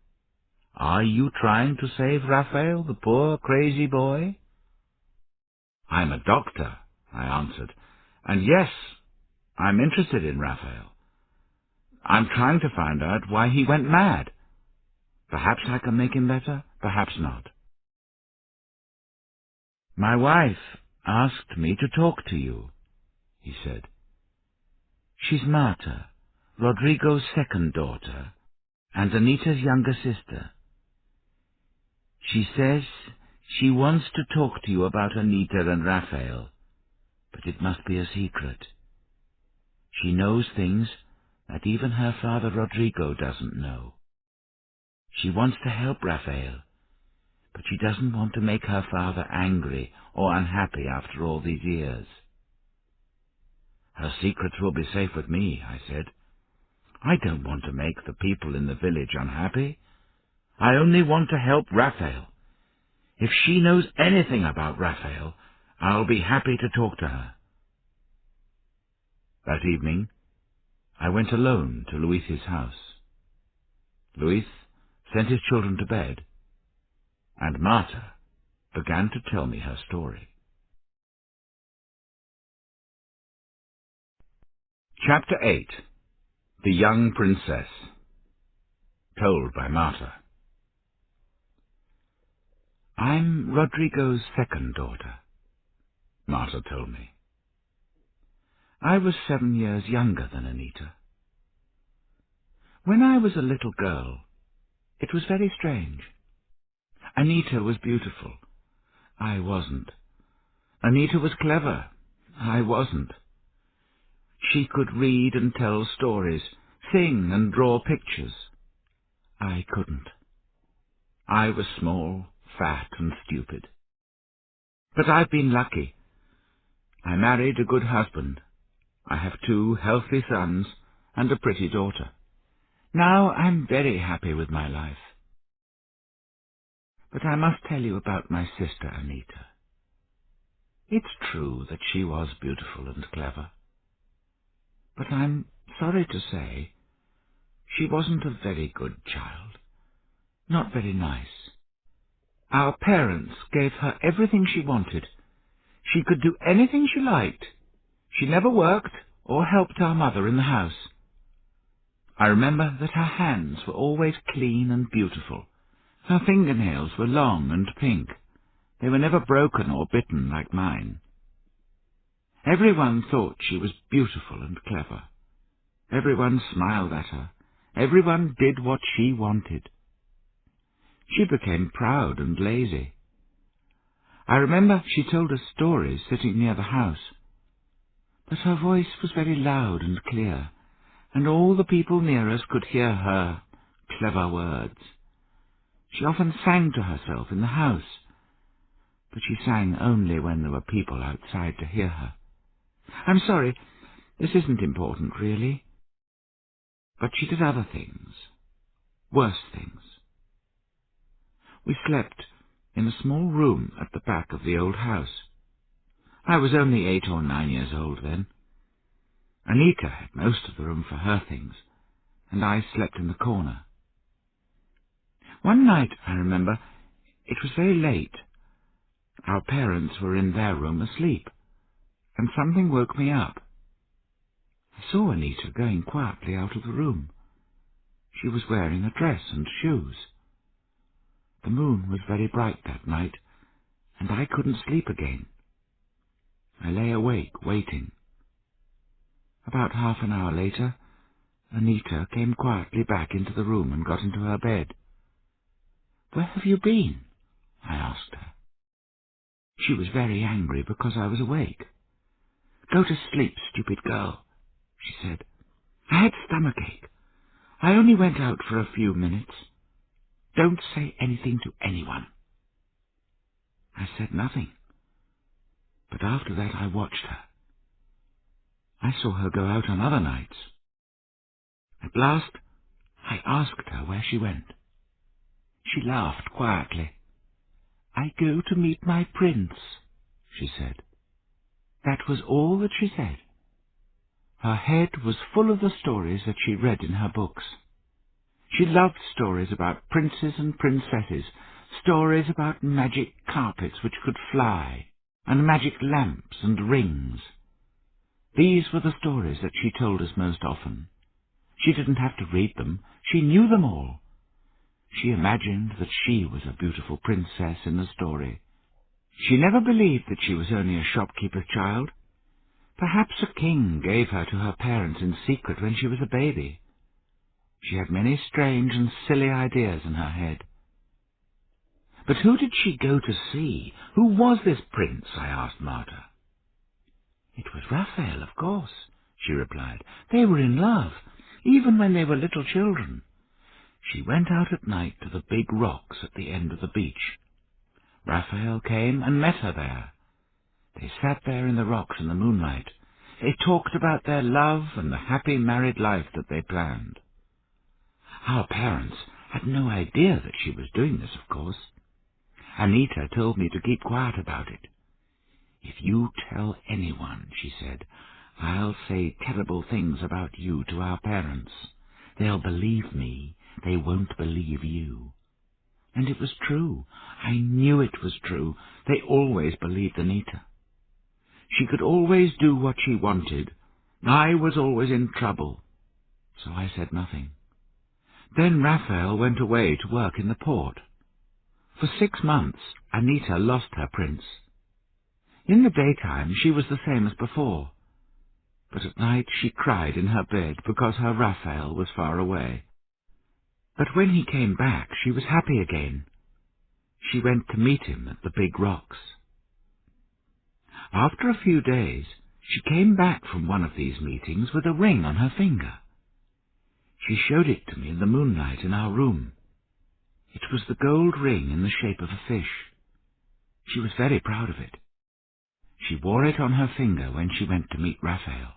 "Are you trying to save Raphael, the poor crazy boy?" "I'm a doctor," I answered, "and yes, I'm interested in Raphael. I'm trying to find out why he went mad. Perhaps I can make him better, perhaps not." "My wife asked me to talk to you," he said. "She's Marta, Rodrigo's second daughter, and Anita's younger sister. She says she wants to talk to you about Anita and Raphael, but it must be a secret. She knows things that even her father Rodrigo doesn't know. She wants to help Raphael, but she doesn't want to make her father angry or unhappy after all these years. Her secrets will be safe with me, I said. I don't want to make the people in the village unhappy. I only want to help Raphael. If she knows anything about Raphael, I'll be happy to talk to her. That evening, I went alone to Luis's house. Luis sent his children to bed, and Marta began to tell me her story. Chapter 8. The Young Princess. Told by Marta. I'm Rodrigo's second daughter, Marta told me. I was 7 years younger than Anita. When I was a little girl, it was very strange. Anita was beautiful. I wasn't. Anita was clever. I wasn't. She could read and tell stories, sing and draw pictures. I couldn't. I was small, fat and stupid. But I've been lucky. I married a good husband. I have 2 healthy sons and a pretty daughter. Now I'm very happy with my life. But I must tell you about my sister Anita. It's true that she was beautiful and clever. But I'm sorry to say she wasn't a very good child. Not very nice. Our parents gave her everything she wanted. She could do anything she liked. She never worked or helped our mother in the house. I remember that her hands were always clean and beautiful. Her fingernails were long and pink. They were never broken or bitten like mine. Everyone thought she was beautiful and clever. Everyone smiled at her. Everyone did what she wanted. She became proud and lazy. I remember she told us stories sitting near the house. But her voice was very loud and clear, and all the people near us could hear her clever words. She often sang to herself in the house, but she sang only when there were people outside to hear her. I'm sorry, this isn't important, really. But she did other things, worse things. We slept in a small room at the back of the old house. I was only 8 or 9 years old then. Anita had most of the room for her things, and I slept in the corner. One night, I remember, it was very late. Our parents were in their room asleep, and something woke me up. I saw Anita going quietly out of the room. She was wearing a dress and shoes. The moon was very bright that night, and I couldn't sleep again. I lay awake, waiting. About half an hour later, Anita came quietly back into the room and got into her bed. "Where have you been?" I asked her. She was very angry because I was awake. "Go to sleep, stupid girl," she said. "I had stomachache. I only went out for a few minutes. Don't say anything to anyone." I said nothing, but after that I watched her. I saw her go out on other nights. At last, I asked her where she went. She laughed quietly. "I go to meet my prince," she said. That was all that she said. Her head was full of the stories that she read in her books. She loved stories about princes and princesses, stories about magic carpets which could fly, and magic lamps and rings. These were the stories that she told us most often. She didn't have to read them. She knew them all. She imagined that she was a beautiful princess in the story. She never believed that she was only a shopkeeper's child. Perhaps a king gave her to her parents in secret when she was a baby. She had many strange and silly ideas in her head. But who did she go to see? Who was this prince? I asked Marta. It was Raphael, of course, she replied. They were in love, even when they were little children. She went out at night to the big rocks at the end of the beach. Raphael came and met her there. They sat there in the rocks in the moonlight. They talked about their love and the happy married life that they planned. Our parents had no idea that she was doing this, of course. Anita told me to keep quiet about it. "If you tell anyone," she said, "I'll say terrible things about you to our parents. They'll believe me. They won't believe you." And it was true. I knew it was true. They always believed Anita. She could always do what she wanted. I was always in trouble. So I said nothing. Then Raphael went away to work in the port. For 6 months, Anita lost her prince. In the daytime, she was the same as before. But at night she cried in her bed because her Raphael was far away. But when he came back, she was happy again. She went to meet him at the big rocks. After a few days, she came back from one of these meetings with a ring on her finger. She showed it to me in the moonlight in our room. It was the gold ring in the shape of a fish. She was very proud of it. She wore it on her finger when she went to meet Raphael.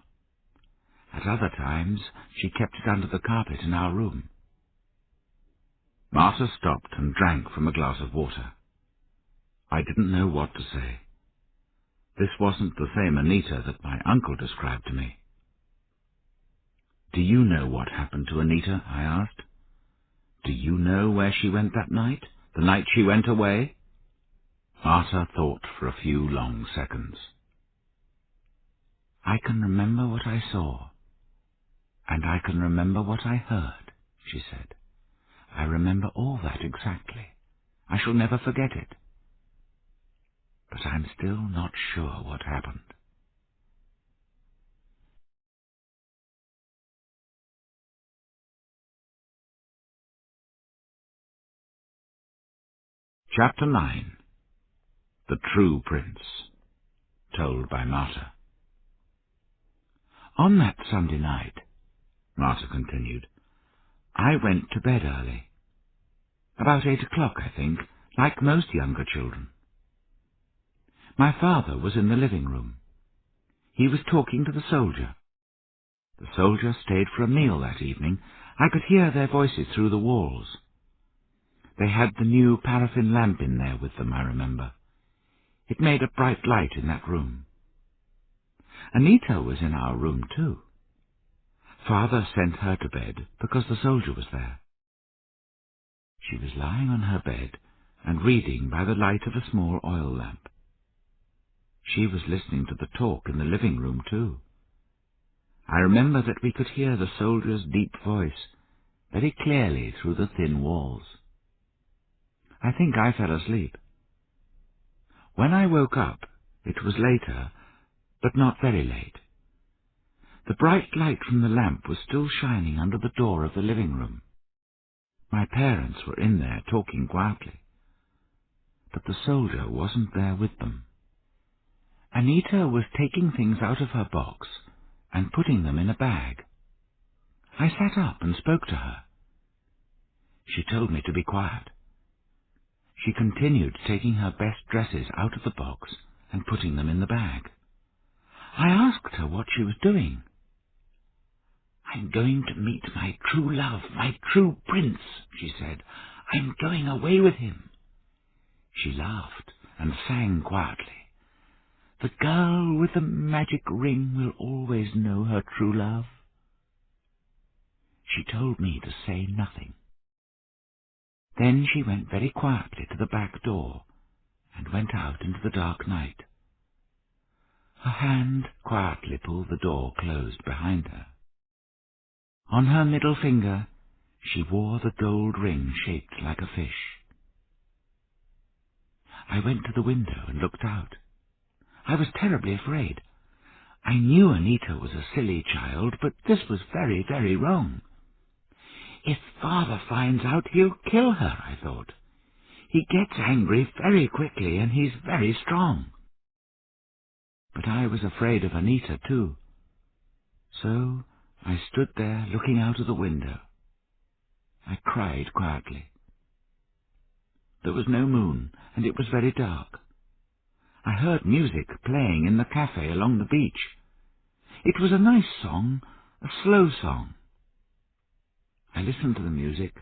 At other times, she kept it under the carpet in our room. Martha stopped and drank from a glass of water. I didn't know what to say. This wasn't the same Anita that my uncle described to me. "Do you know what happened to Anita?" I asked. "Do you know where she went that night, the night she went away?" Martha thought for a few long seconds. "I can remember what I saw, and I can remember what I heard," she said. "I remember all that exactly. I shall never forget it. But I'm still not sure what happened." Chapter 9. The True Prince. Told by Martha. "On that Sunday night," Martha continued, "I went to bed early. About 8 o'clock, I think, like most younger children. My father was in the living room. He was talking to the soldier. The soldier stayed for a meal that evening. I could hear their voices through the walls. They had the new paraffin lamp in there with them, I remember. It made a bright light in that room. Anita was in our room, too. Father sent her to bed because the soldier was there. She was lying on her bed and reading by the light of a small oil lamp. She was listening to the talk in the living room, too. I remember that we could hear the soldier's deep voice very clearly through the thin walls. I think I fell asleep. When I woke up, it was later, but not very late. The bright light from the lamp was still shining under the door of the living room. My parents were in there talking quietly, but the soldier wasn't there with them. Anita was taking things out of her box and putting them in a bag. I sat up and spoke to her. She told me to be quiet. She continued taking her best dresses out of the box and putting them in the bag. I asked her what she was doing. "I'm going to meet my true love, my true prince," she said. "I'm going away with him." She laughed and sang quietly. "The girl with the magic ring will always know her true love." She told me to say nothing. Then she went very quietly to the back door and went out into the dark night. Her hand quietly pulled the door closed behind her. On her middle finger she wore the gold ring shaped like a fish. I went to the window and looked out. I was terribly afraid. I knew Anita was a silly child, but this was very, very wrong. If Father finds out, he'll kill her, I thought. He gets angry very quickly, and he's very strong. But I was afraid of Anita, too. So I stood there looking out of the window. I cried quietly. There was no moon, and it was very dark. I heard music playing in the cafe along the beach. It was a nice song, a slow song. I listened to the music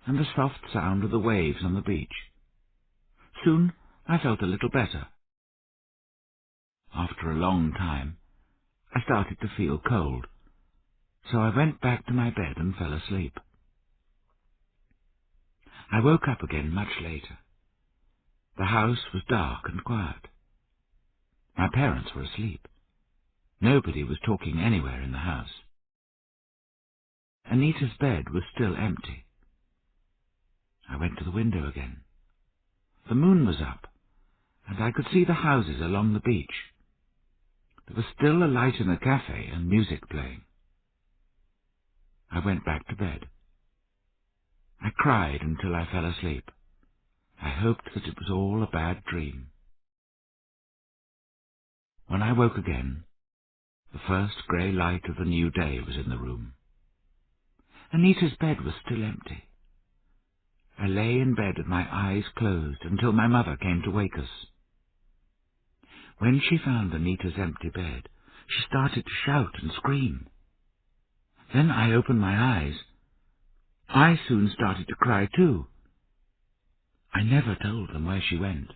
and the soft sound of the waves on the beach. Soon I felt a little better. After a long time, I started to feel cold, so I went back to my bed and fell asleep. I woke up again much later. The house was dark and quiet. My parents were asleep. Nobody was talking anywhere in the house. Anita's bed was still empty. I went to the window again. The moon was up, and I could see the houses along the beach. There was still a light in the cafe and music playing. I went back to bed. I cried until I fell asleep. I hoped that it was all a bad dream. When I woke again, the first grey light of the new day was in the room. Anita's bed was still empty. I lay in bed with my eyes closed until my mother came to wake us. When she found Anita's empty bed, she started to shout and scream. Then I opened my eyes. I soon started to cry too. I never told them where she went,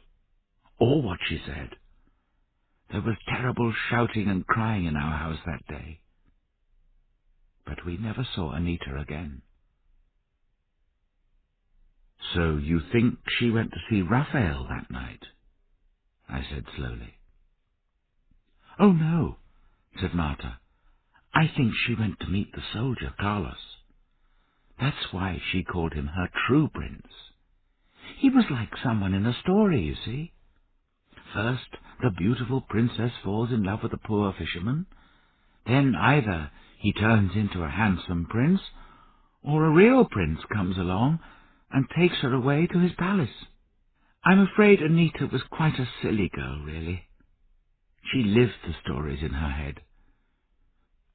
or what she said. There was terrible shouting and crying in our house that day. But we never saw Anita again. So you think she went to see Raphael that night? I said slowly. Oh, no, said Marta. I think she went to meet the soldier, Carlos. That's why she called him her true prince. He was like someone in a story, you see. First, the beautiful princess falls in love with a poor fisherman. Then either he turns into a handsome prince, or a real prince comes along and takes her away to his palace. I'm afraid Anita was quite a silly girl, really. She lived the stories in her head.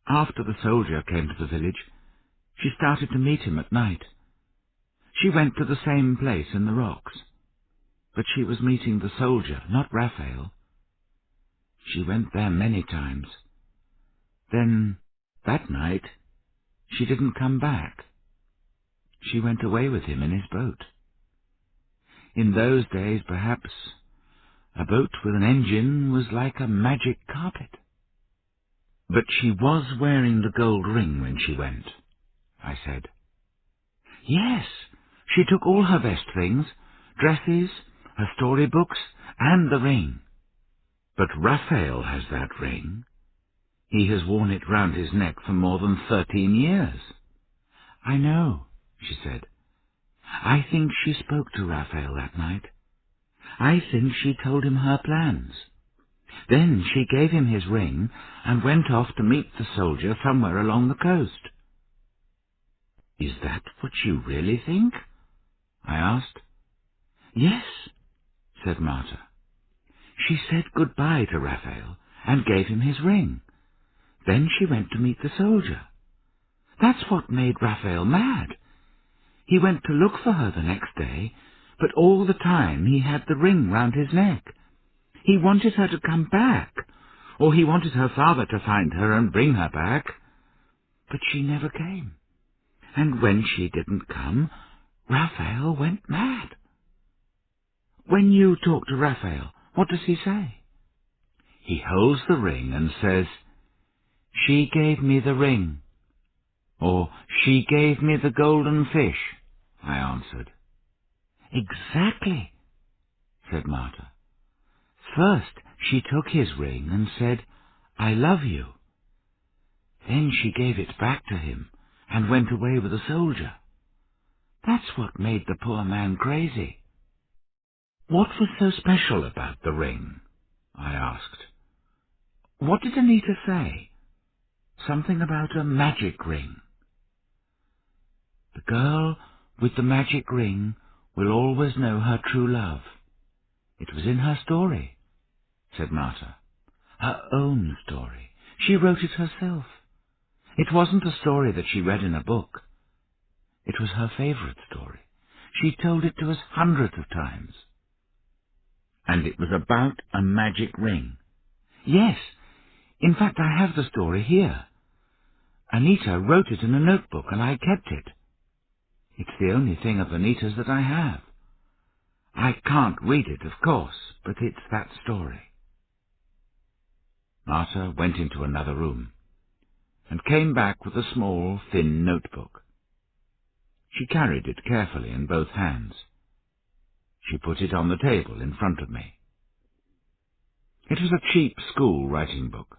After the soldier came to the village, she started to meet him at night. She went to the same place in the rocks, but she was meeting the soldier, not Raphael. She went there many times. Then, that night, she didn't come back. She went away with him in his boat. In those days, perhaps, a boat with an engine was like a magic carpet. But she was wearing the gold ring when she went, I said. Yes, she took all her best things, dresses, her storybooks, and the ring. But Raphael has that ring. He has worn it round his neck for more than 13 years. I know, she said. I think she spoke to Raphael that night. I think she told him her plans. Then she gave him his ring and went off to meet the soldier somewhere along the coast. Is that what you really think? I asked. Yes, said Marta. She said goodbye to Raphael and gave him his ring. Then she went to meet the soldier. That's what made Raphael mad. He went to look for her the next day, but all the time he had the ring round his neck. He wanted her to come back, or he wanted her father to find her and bring her back. But she never came. And when she didn't come, Raphael went mad. When you talk to Raphael, what does he say? He holds the ring and says, "She gave me the ring," or "She gave me the golden fish," I answered. Exactly, said Marta. First she took his ring and said, "I love you." Then she gave it back to him and went away with the soldier. That's what made the poor man crazy. What was so special about the ring? I asked. What did Anita say? Something about a magic ring. The girl with the magic ring will always know her true love. It was in her story, said Marta. Her own story. She wrote it herself. It wasn't a story that she read in a book. It was her favorite story. She told it to us hundreds of times. And it was about a magic ring. Yes, in fact I have the story here. Anita wrote it in a notebook and I kept it. It's the only thing of Anita's that I have. I can't read it, of course, but it's that story. Martha went into another room and came back with a small, thin notebook. She carried it carefully in both hands. She put it on the table in front of me. It was a cheap school writing book.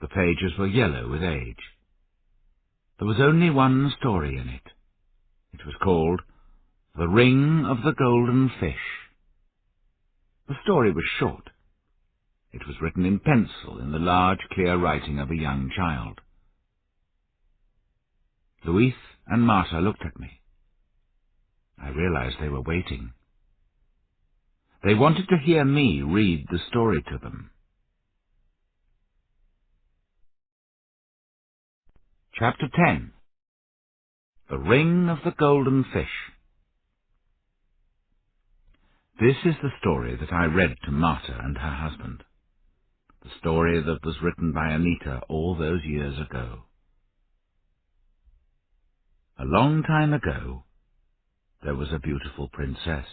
The pages were yellow with age. There was only one story in it. It was called The Ring of the Golden Fish. The story was short. It was written in pencil in the large, clear writing of a young child. Louise and Martha looked at me. I realized they were waiting. They wanted to hear me read the story to them. Chapter 10. The Ring of the Golden Fish. This is the story that I read to Martha and her husband. The story that was written by Anita all those years ago. A long time ago, there was a beautiful princess.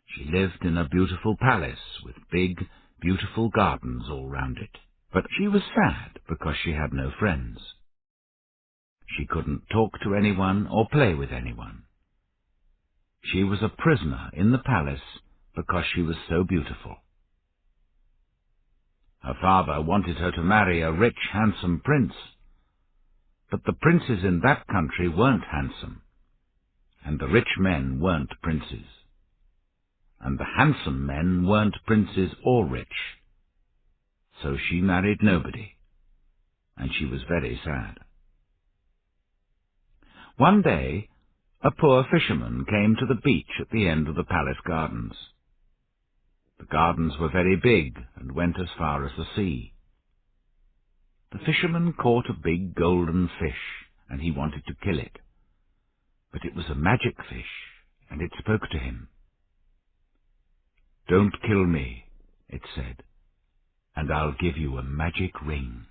She lived in a beautiful palace with big, beautiful gardens all round it. But she was sad because she had no friends. She couldn't talk to anyone or play with anyone. She was a prisoner in the palace because she was so beautiful. Her father wanted her to marry a rich, handsome prince. But the princes in that country weren't handsome, and the rich men weren't princes, and the handsome men weren't princes or rich. So she married nobody, and she was very sad. One day, a poor fisherman came to the beach at the end of the palace gardens. The gardens were very big and went as far as the sea. The fisherman caught a big golden fish, and he wanted to kill it. But it was a magic fish, and it spoke to him. "Don't kill me," it said, "and I'll give you a magic ring.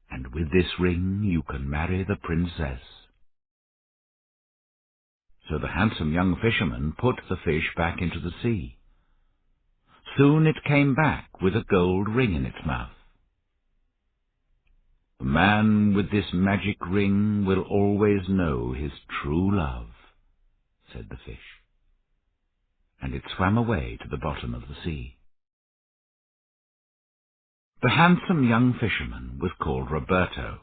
And with this ring you can marry the princess." So the handsome young fisherman put the fish back into the sea. Soon it came back with a gold ring in its mouth. "The man with this magic ring will always know his true love," said the fish. And it swam away to the bottom of the sea. The handsome young fisherman was called Roberto.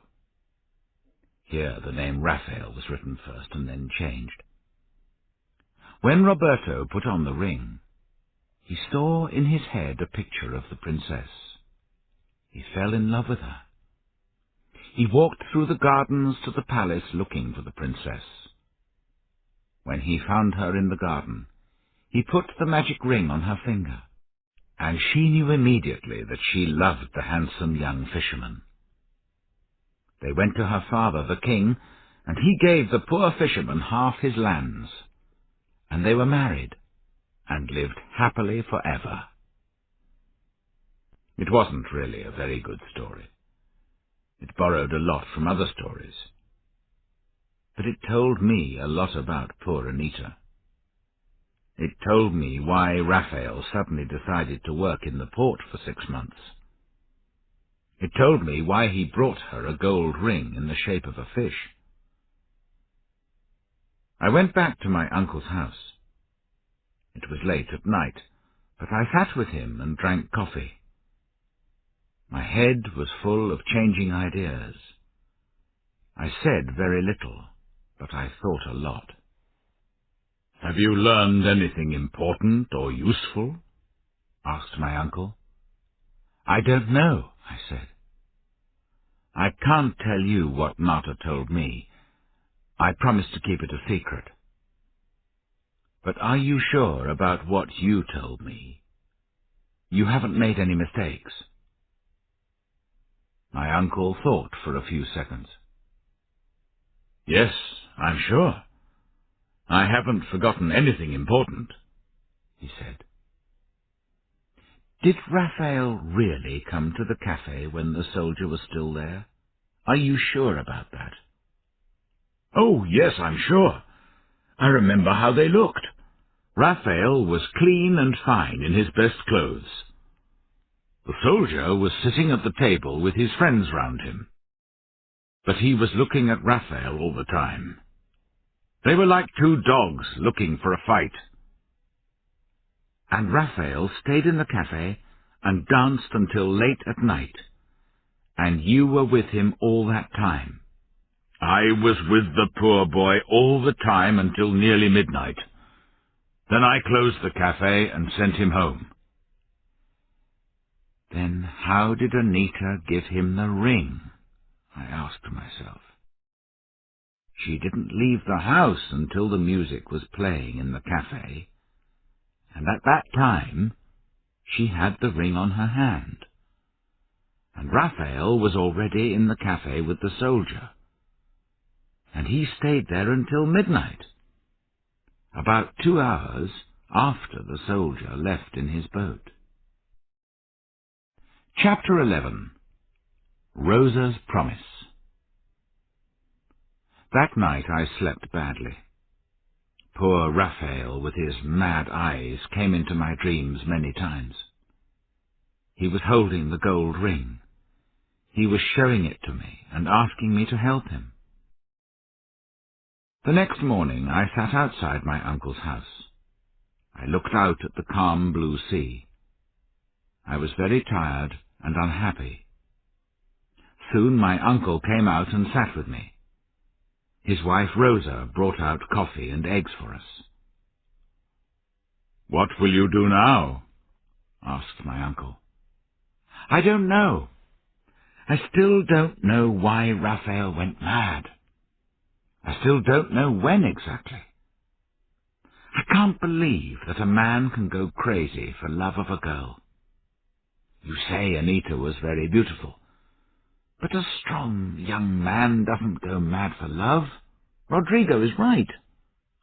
Here the name Raphael was written first and then changed. When Roberto put on the ring, he saw in his head a picture of the princess. He fell in love with her. He walked through the gardens to the palace looking for the princess. When he found her in the garden, he put the magic ring on her finger, and she knew immediately that she loved the handsome young fisherman. They went to her father, the king, and he gave the poor fisherman half his lands, and they were married and lived happily forever. It wasn't really a very good story. It borrowed a lot from other stories. But it told me a lot about poor Anita. It told me why Raphael suddenly decided to work in the port for 6 months. It told me why he brought her a gold ring in the shape of a fish. I went back to my uncle's house. It was late at night, but I sat with him and drank coffee. My head was full of changing ideas. I said very little, but I thought a lot. "Have you learned anything important or useful?" asked my uncle. "I don't know," I said. "I can't tell you what Martha told me. I promised to keep it a secret. But are you sure about what you told me? You haven't made any mistakes?" My uncle thought for a few seconds. "Yes, I'm sure. I haven't forgotten anything important, he said. Did Raphael really come to the cafe when the soldier was still there? Are you sure about that? Oh, yes, I'm sure. I remember how they looked. Raphael was clean and fine in his best clothes. The soldier was sitting at the table with his friends round him, but he was looking at Raphael all the time. They were like two dogs looking for a fight. And Raphael stayed in the cafe and danced until late at night, and you were with him all that time. I was with the poor boy all the time until nearly midnight. Then I closed the cafe and sent him home. Then how did Anita give him the ring? I asked myself. She didn't leave the house until the music was playing in the cafe, and at that time she had the ring on her hand. And Raphael was already in the cafe with the soldier, and he stayed there until midnight, about 2 hours after the soldier left in his boat. Chapter 11. Rosa's Promise. That night I slept badly. Poor Raphael with his mad eyes came into my dreams many times. He was holding the gold ring. He was showing it to me and asking me to help him. The next morning I sat outside my uncle's house. I looked out at the calm blue sea. I was very tired and unhappy. Soon my uncle came out and sat with me. His wife Rosa brought out coffee and eggs for us. "What will you do now?" asked my uncle. "I don't know. I still don't know why Raphael went mad. I still don't know when exactly. I can't believe that a man can go crazy for love of a girl. You say Anita was very beautiful, but a strong young man doesn't go mad for love. Rodrigo is right.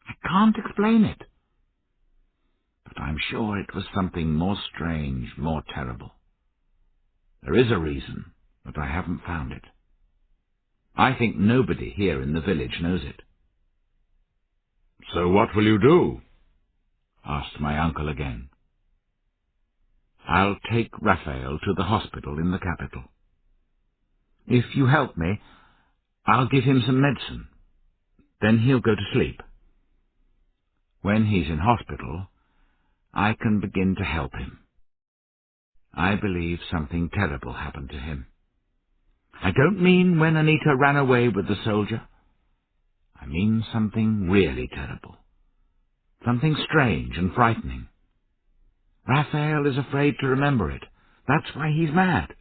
I can't explain it. But I'm sure it was something more strange, more terrible. There is a reason, but I haven't found it. I think nobody here in the village knows it." "So what will you do?" asked my uncle again. "I'll take Raphael to the hospital in the capital. If you help me, I'll give him some medicine. Then he'll go to sleep. When he's in hospital, I can begin to help him. I believe something terrible happened to him. I don't mean when Anita ran away with the soldier. I mean something really terrible. Something strange and frightening. Raphael is afraid to remember it. That's why he's mad.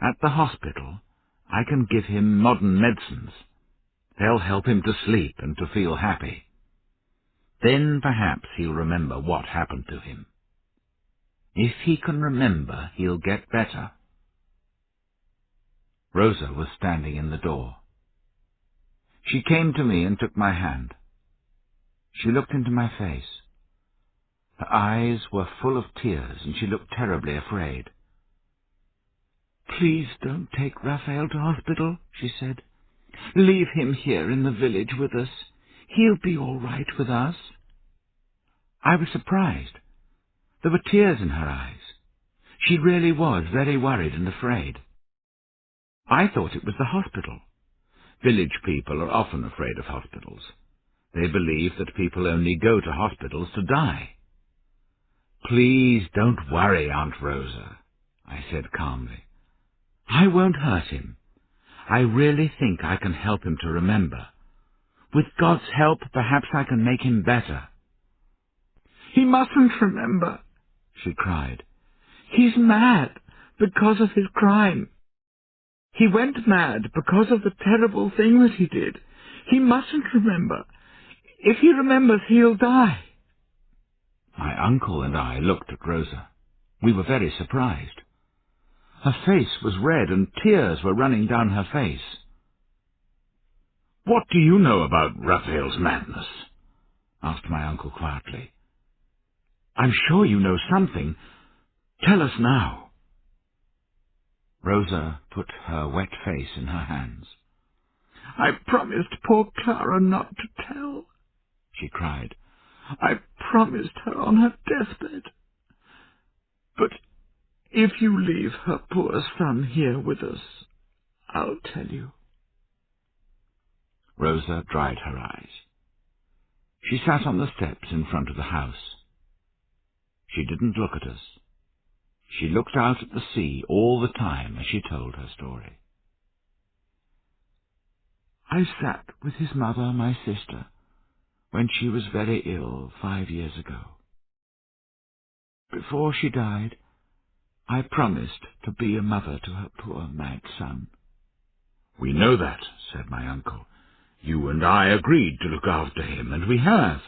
At the hospital, I can give him modern medicines. They'll help him to sleep and to feel happy. Then perhaps he'll remember what happened to him. If he can remember, he'll get better." Rosa was standing in the door. She came to me and took my hand. She looked into my face. Her eyes were full of tears, and she looked terribly afraid. "Please don't take Raphael to hospital," she said. "Leave him here in the village with us. He'll be all right with us." I was surprised. There were tears in her eyes. She really was very worried and afraid. I thought it was the hospital. Village people are often afraid of hospitals. They believe that people only go to hospitals to die. "Please don't worry, Aunt Rosa," I said calmly. "I won't hurt him. I really think I can help him to remember. With God's help, perhaps I can make him better." "He mustn't remember," she cried. "He's mad because of his crime. He went mad because of the terrible thing that he did. He mustn't remember. If he remembers, he'll die." My uncle and I looked at Rosa. We were very surprised. Her face was red and tears were running down her face. "What do you know about Raphael's madness?" asked my uncle quietly. "I'm sure you know something. Tell us now." Rosa put her wet face in her hands. "I promised poor Clara not to tell," she cried. "I promised her on her deathbed. But if you leave her poor son here with us, I'll tell you." Rosa dried her eyes. She sat on the steps in front of the house. She didn't look at us. She looked out at the sea all the time as she told her story. "I sat with his mother, my sister, when she was very ill 5 years ago. Before she died, I promised to be a mother to her poor mad son." "We know that," said my uncle. "You and I agreed to look after him, and we have.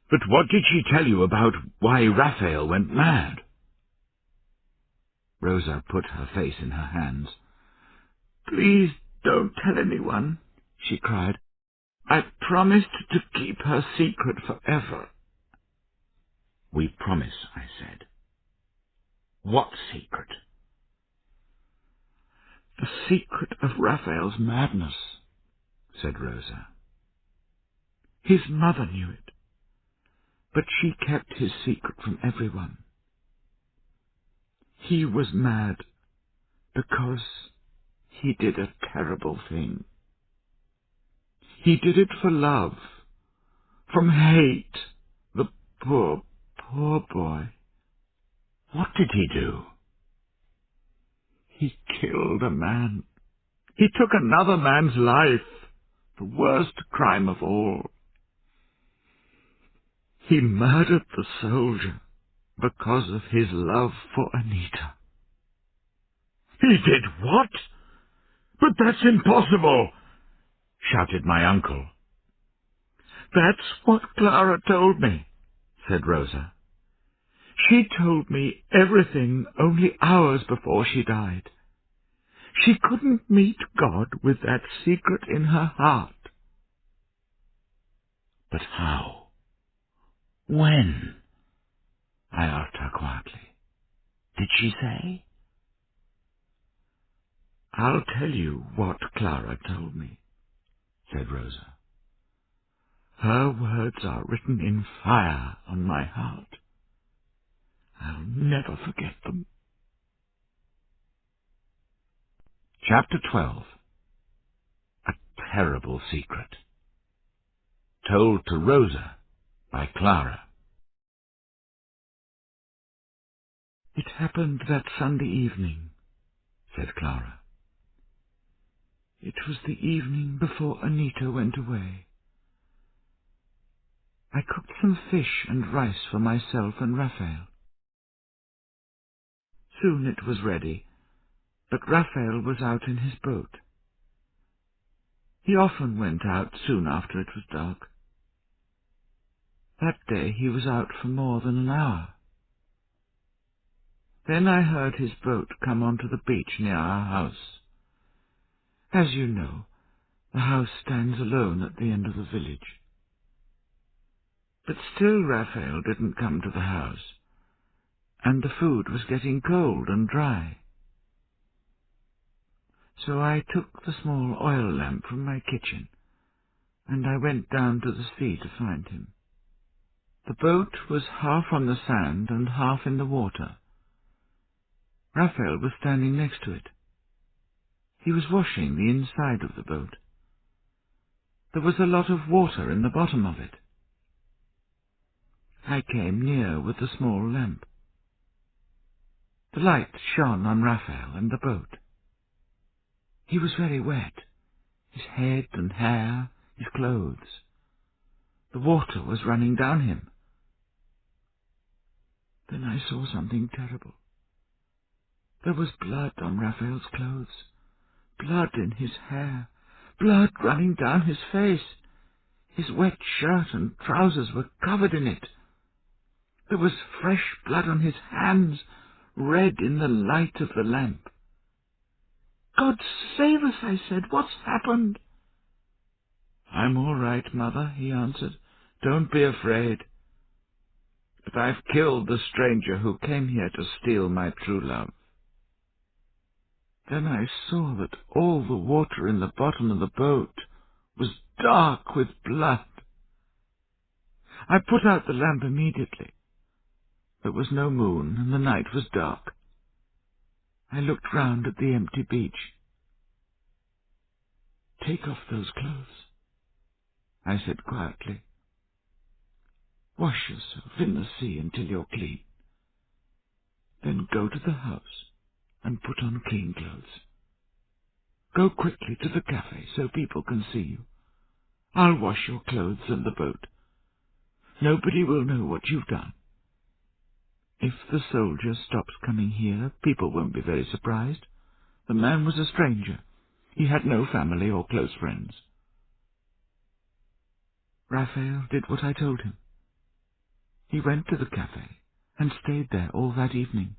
But what did she tell you about why Raphael went mad?" Rosa put her face in her hands. "Please don't tell anyone," she cried. "I promised to keep her secret forever." "We promise," I said. "What secret?" "The secret of Raphael's madness," said Rosa. "His mother knew it, but she kept his secret from everyone. He was mad because he did a terrible thing. He did it for love, from hate, the poor, poor boy." "What did he do?" "He killed a man. He took another man's life, the worst crime of all. He murdered the soldier because of his love for Anita." "He did what? But that's impossible!" shouted my uncle. "That's what Clara told me," said Rosa. "She told me everything only hours before she died. She couldn't meet God with that secret in her heart." "But how? When?" I asked her quietly. "Did she say?" "I'll tell you what Clara told me," said Rosa. "Her words are written in fire on my heart. I'll never forget them." Chapter 12. A Terrible Secret. Told to Rosa by Clara. "It happened that Sunday evening," said Clara. "It was the evening before Anita went away. I cooked some fish and rice for myself and Raphael. Soon it was ready, but Raphael was out in his boat. He often went out soon after it was dark. That day he was out for more than an hour. Then I heard his boat come onto the beach near our house. As you know, the house stands alone at the end of the village. But still Raphael didn't come to the house, and the food was getting cold and dry. So I took the small oil lamp from my kitchen, and I went down to the sea to find him. The boat was half on the sand and half in the water. Raphael was standing next to it. He was washing the inside of the boat. There was a lot of water in the bottom of it. I came near with the small lamp. The light shone on Raphael and the boat. He was very wet, his head and hair, his clothes. The water was running down him. Then I saw something terrible. There was blood on Raphael's clothes, blood in his hair, blood running down his face. His wet shirt and trousers were covered in it. There was fresh blood on his hands, red in the light of the lamp. "God save us," I said. "What's happened?" "I'm all right, Mother," he answered. "Don't be afraid. But I've killed the stranger who came here to steal my true love." Then I saw that all the water in the bottom of the boat was dark with blood. I put out the lamp immediately. There was no moon, and the night was dark. I looked round at the empty beach. "Take off those clothes," I said quietly. "Wash yourself in the sea until you're clean. Then go to the house and put on clean clothes. Go quickly to the cafe so people can see you. I'll wash your clothes and the boat. Nobody will know what you've done. If the soldier stops coming here, people won't be very surprised. The man was a stranger. He had no family or close friends." Raphael did what I told him. He went to the cafe and stayed there all that evening.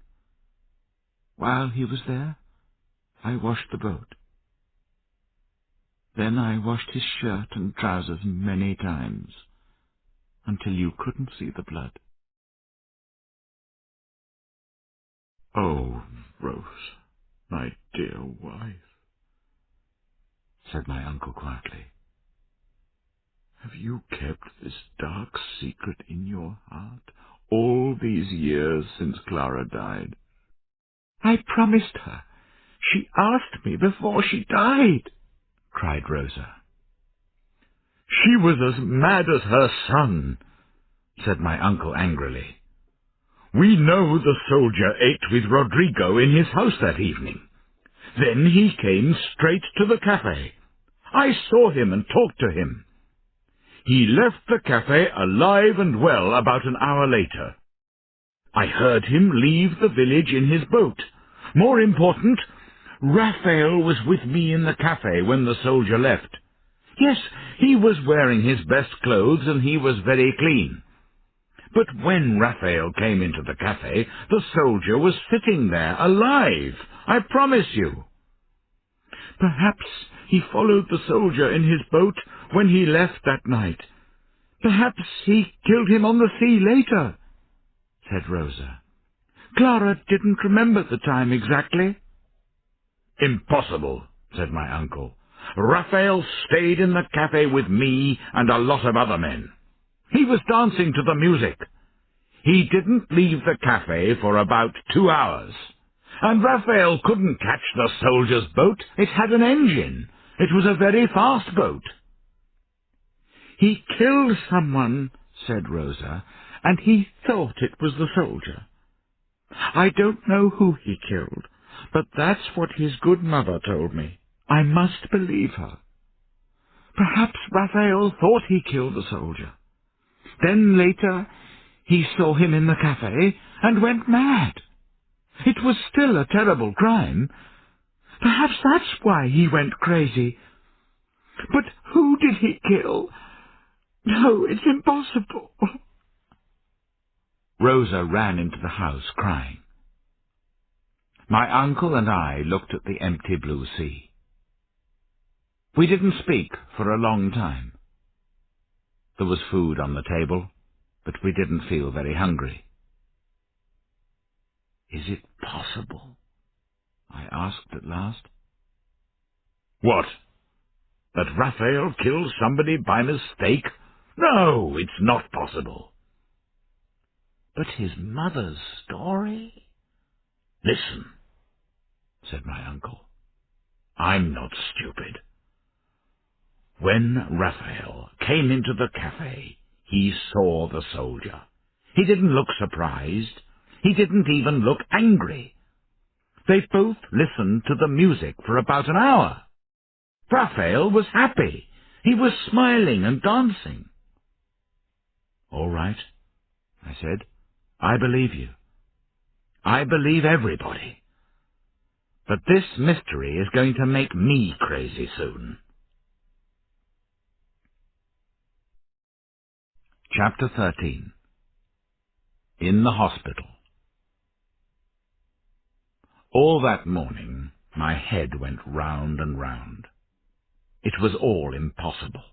While he was there, I washed the boat. Then I washed his shirt and trousers many times, until you couldn't see the blood. "Oh, Rose, my dear wife," said my uncle quietly, "have you kept this dark secret in your heart all these years since Clara died?" "I promised her. She asked me before she died," cried Rosa. "She was as mad as her son," said my uncle angrily. "We know the soldier ate with Rodrigo in his house that evening. Then he came straight to the cafe. I saw him and talked to him. He left the cafe alive and well about an hour later. I heard him leave the village in his boat. More important, Raphael was with me in the cafe when the soldier left. Yes, he was wearing his best clothes and he was very clean. But when Raphael came into the cafe, the soldier was sitting there, alive, I promise you. Perhaps he followed the soldier in his boat when he left that night. Perhaps he killed him on the sea later," said Rosa. "Clara didn't remember the time exactly." "Impossible," said my uncle. "Raphael stayed in the cafe with me and a lot of other men. He was dancing to the music. He didn't leave the cafe for about 2 hours. And Raphael couldn't catch the soldier's boat. It had an engine. It was a very fast boat." "He killed someone," said Rosa, "and he thought it was the soldier. I don't know who he killed, but that's what his good mother told me. I must believe her. Perhaps Raphael thought he killed the soldier. Then later he saw him in the cafe and went mad. It was still a terrible crime. Perhaps that's why he went crazy. But who did he kill? No, it's impossible." Rosa ran into the house crying. My uncle and I looked at the empty blue sea. We didn't speak for a long time. There was food on the table, but we didn't feel very hungry. "Is it possible?" I asked at last. "What? That Raphael killed somebody by mistake? No, it's not possible." "But his mother's story?" "Listen," said my uncle. "I'm not stupid. When Raphael came into the cafe, he saw the soldier. He didn't look surprised. He didn't even look angry. They both listened to the music for about an hour. Raphael was happy. He was smiling and dancing." "All right," I said. "I believe you. I believe everybody. But this mystery is going to make me crazy soon." Chapter 13. In the Hospital. All that morning my head went round and round. It was all impossible.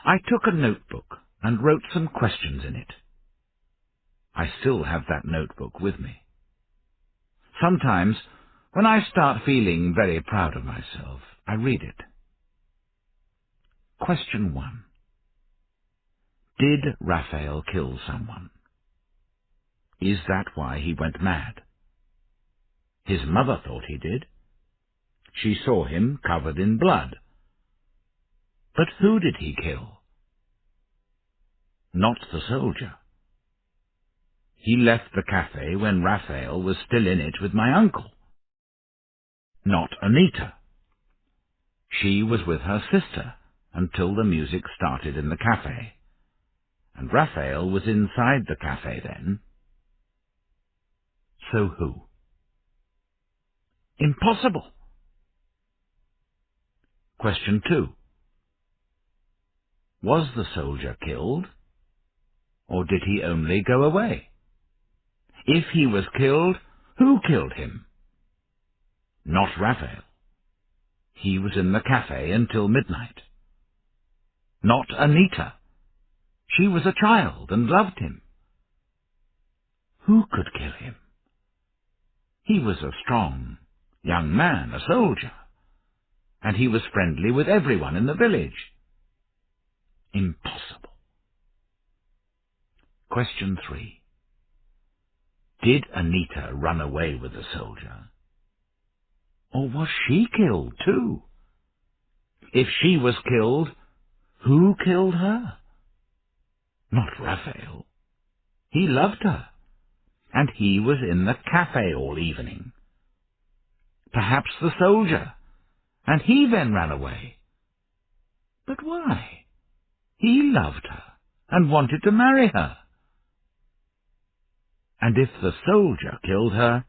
I took a notebook and wrote some questions in it. I still have that notebook with me. Sometimes, when I start feeling very proud of myself, I read it. Question 1. Did Raphael kill someone? Is that why he went mad? His mother thought he did. She saw him covered in blood. But who did he kill? Not the soldier. He left the cafe when Raphael was still in it with my uncle. Not Anita. She was with her sister until the music started in the cafe, and Raphael was inside the cafe then. So who? Impossible. Question 2. Was the soldier killed, or did he only go away? If he was killed, who killed him? Not Raphael. He was in the cafe until midnight. Not Anita. She was a child and loved him. Who could kill him? He was a strong young man, a soldier, and he was friendly with everyone in the village. Impossible. Question 3. Did Anita run away with the soldier? Or was she killed too? If she was killed, who killed her? Not Raphael. He loved her, and he was in the cafe all evening. Perhaps the soldier, and he then ran away. But why? He loved her and wanted to marry her. And if the soldier killed her,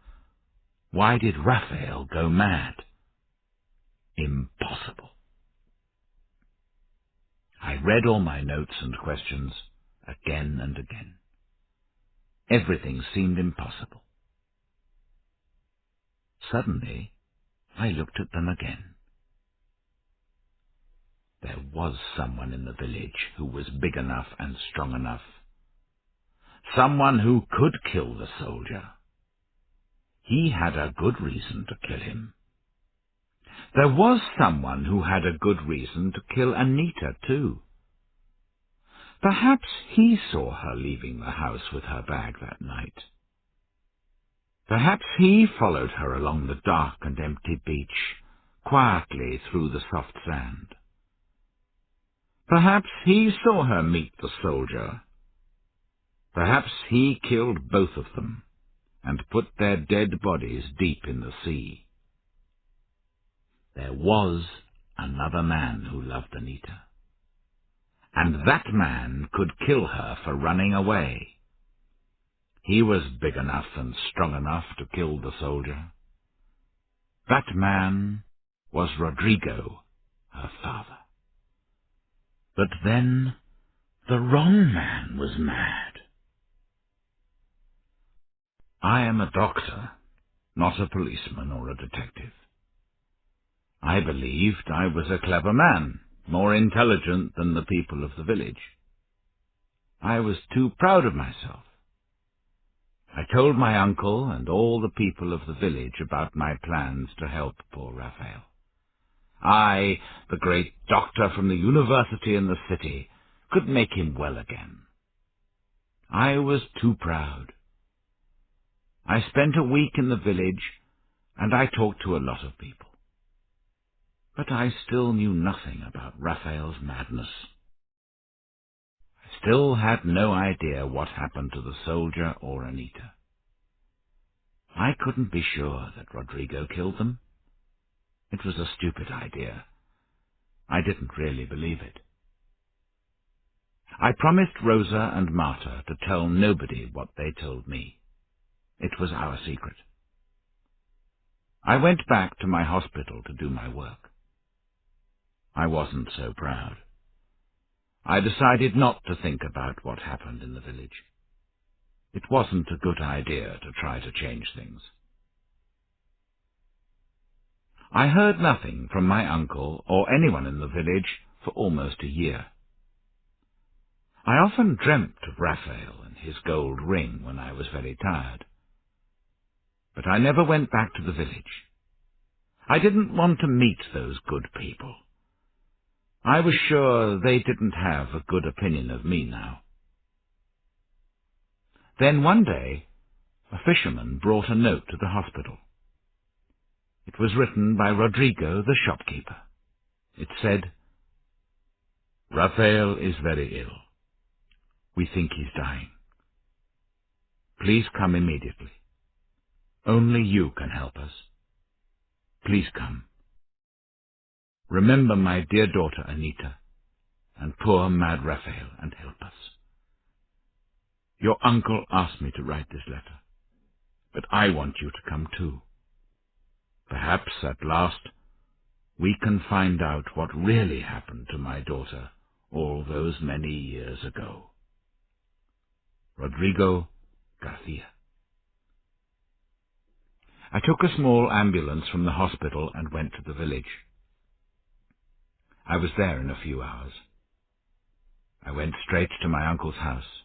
why did Raphael go mad? Impossible. I read all my notes and questions again and again. Everything seemed impossible. Suddenly, I looked at them again. There was someone in the village who was big enough and strong enough. Someone who could kill the soldier. He had a good reason to kill him. There was someone who had a good reason to kill Anita, too. Perhaps he saw her leaving the house with her bag that night. Perhaps he followed her along the dark and empty beach, quietly through the soft sand. Perhaps he saw her meet the soldier. Perhaps he killed both of them and put their dead bodies deep in the sea. There was another man who loved Anita, and that man could kill her for running away. He was big enough and strong enough to kill the soldier. That man was Rodrigo, her father. But then the wrong man was mad. I am a doctor, not a policeman or a detective. I believed I was a clever man, more intelligent than the people of the village. I was too proud of myself. I told my uncle and all the people of the village about my plans to help poor Raphael. I, the great doctor from the university in the city, could make him well again. I was too proud. I spent a week in the village, and I talked to a lot of people. But I still knew nothing about Raphael's madness. I still had no idea what happened to the soldier or Anita. I couldn't be sure that Rodrigo killed them. It was a stupid idea. I didn't really believe it. I promised Rosa and Marta to tell nobody what they told me. It was our secret. I went back to my hospital to do my work. I wasn't so proud. I decided not to think about what happened in the village. It wasn't a good idea to try to change things. I heard nothing from my uncle or anyone in the village for almost a year. I often dreamt of Raphael and his gold ring when I was very tired. But I never went back to the village. I didn't want to meet those good people. I was sure they didn't have a good opinion of me now. Then one day, a fisherman brought a note to the hospital. It was written by Rodrigo, the shopkeeper. It said, "Raphael is very ill. We think he's dying. Please come immediately. Only you can help us. Please come. Remember my dear daughter Anita, and poor mad Raphael, and help us. Your uncle asked me to write this letter, but I want you to come too. Perhaps at last we can find out what really happened to my daughter all those many years ago. Rodrigo Garcia." I took a small ambulance from the hospital and went to the village. I was there in a few hours. I went straight to my uncle's house.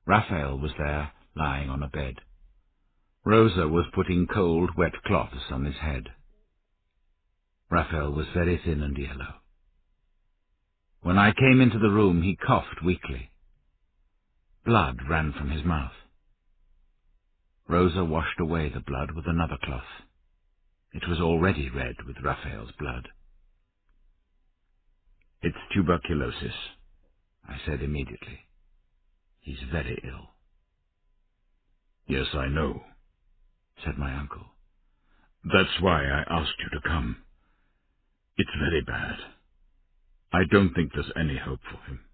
Raphael was there, lying on a bed. Rosa was putting cold, wet cloths on his head. Raphael was very thin and yellow. When I came into the room, he coughed weakly. Blood ran from his mouth. Rosa washed away the blood with another cloth. It was already red with Raphael's blood. "It's tuberculosis," I said immediately. "He's very ill." "Yes, I know," said my uncle. "That's why I asked you to come. It's very bad. I don't think there's any hope for him."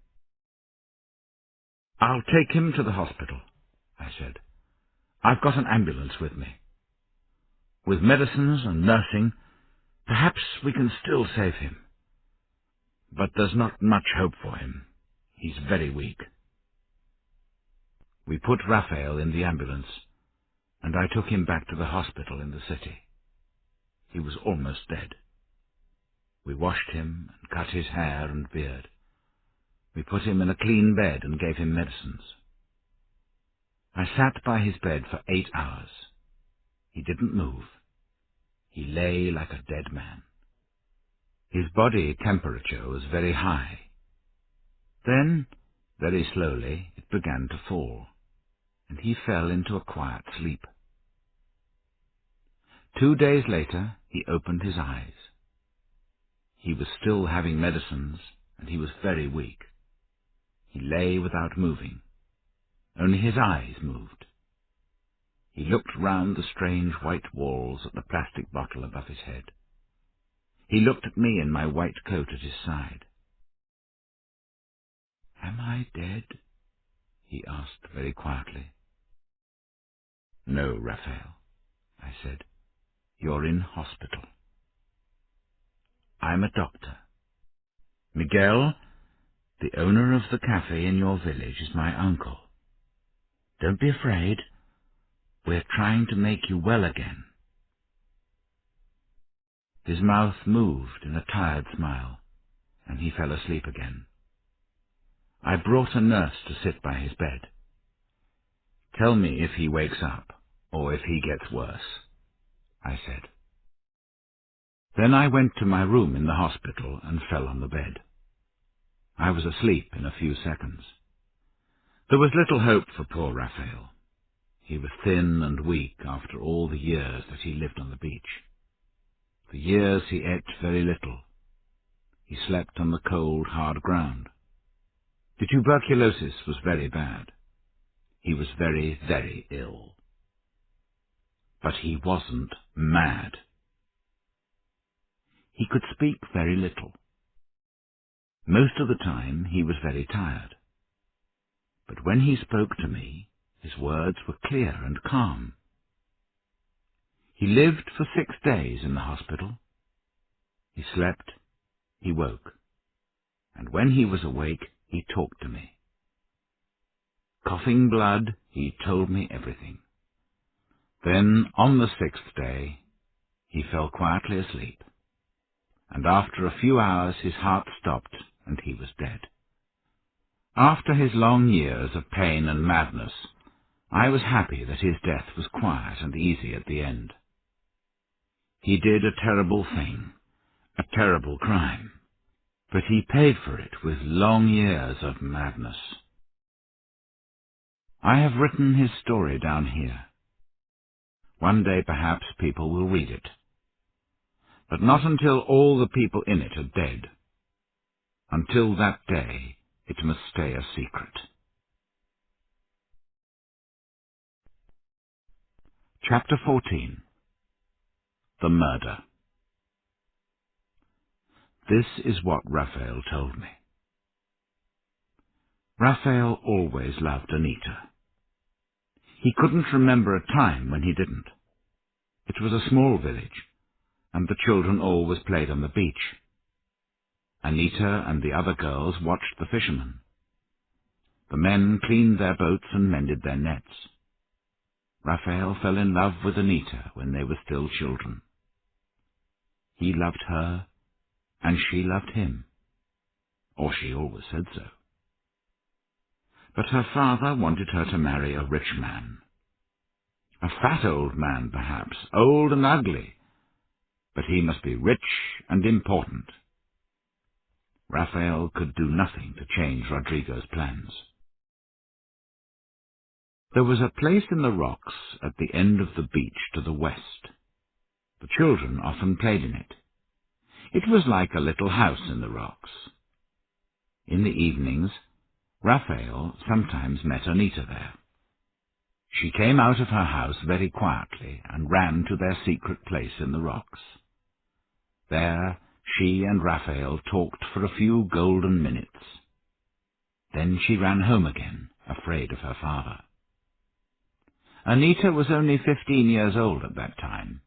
"I'll take him to the hospital," I said. "I've got an ambulance with me. With medicines and nursing, perhaps we can still save him. But there's not much hope for him. He's very weak." We put Raphael in the ambulance, and I took him back to the hospital in the city. He was almost dead. We washed him and cut his hair and beard. We put him in a clean bed and gave him medicines. I sat by his bed for 8 hours. He didn't move. He lay like a dead man. His body temperature was very high. Then, very slowly, it began to fall, and he fell into a quiet sleep. 2 days later, he opened his eyes. He was still having medicines, and he was very weak. He lay without moving. Only his eyes moved. He looked round the strange white walls at the plastic bottle above his head. He looked at me in my white coat at his side. "Am I dead?" he asked very quietly. "No, Raphael," I said. "You're in hospital. I'm a doctor. Miguel, the owner of the cafe in your village, is my uncle. Don't be afraid. We're trying to make you well again." His mouth moved in a tired smile, and he fell asleep again. I brought a nurse to sit by his bed. "Tell me if he wakes up, or if he gets worse," I said. Then I went to my room in the hospital and fell on the bed. I was asleep in a few seconds. There was little hope for poor Raphael. He was thin and weak after all the years that he lived on the beach. For years he ate very little. He slept on the cold, hard ground. The tuberculosis was very bad. He was very, very ill. But he wasn't mad. He could speak very little. Most of the time he was very tired. But when he spoke to me, his words were clear and calm. He lived for 6 days in the hospital. He slept, he woke, and when he was awake, he talked to me. Coughing blood, he told me everything. Then, on the 6th day, he fell quietly asleep, and after a few hours his heart stopped and he was dead. After his long years of pain and madness, I was happy that his death was quiet and easy at the end. He did a terrible thing, a terrible crime, but he paid for it with long years of madness. I have written his story down here. One day perhaps people will read it, but not until all the people in it are dead. Until that day, it must stay a secret. Chapter 14. The Murder. This is what Raphael told me. Raphael always loved Anita. He couldn't remember a time when he didn't. It was a small village, and the children always played on the beach. Anita and the other girls watched the fishermen. The men cleaned their boats and mended their nets. Raphael fell in love with Anita when they were still children. He loved her, and she loved him, or she always said so. But her father wanted her to marry a rich man. A fat old man, perhaps, old and ugly, but he must be rich and important. Raphael could do nothing to change Rodrigo's plans. There was a place in the rocks at the end of the beach to the west. The children often played in it. It was like a little house in the rocks. In the evenings, Raphael sometimes met Anita there. She came out of her house very quietly and ran to their secret place in the rocks. There she and Raphael talked for a few golden minutes. Then she ran home again, afraid of her father. Anita was only 15 years old at that time,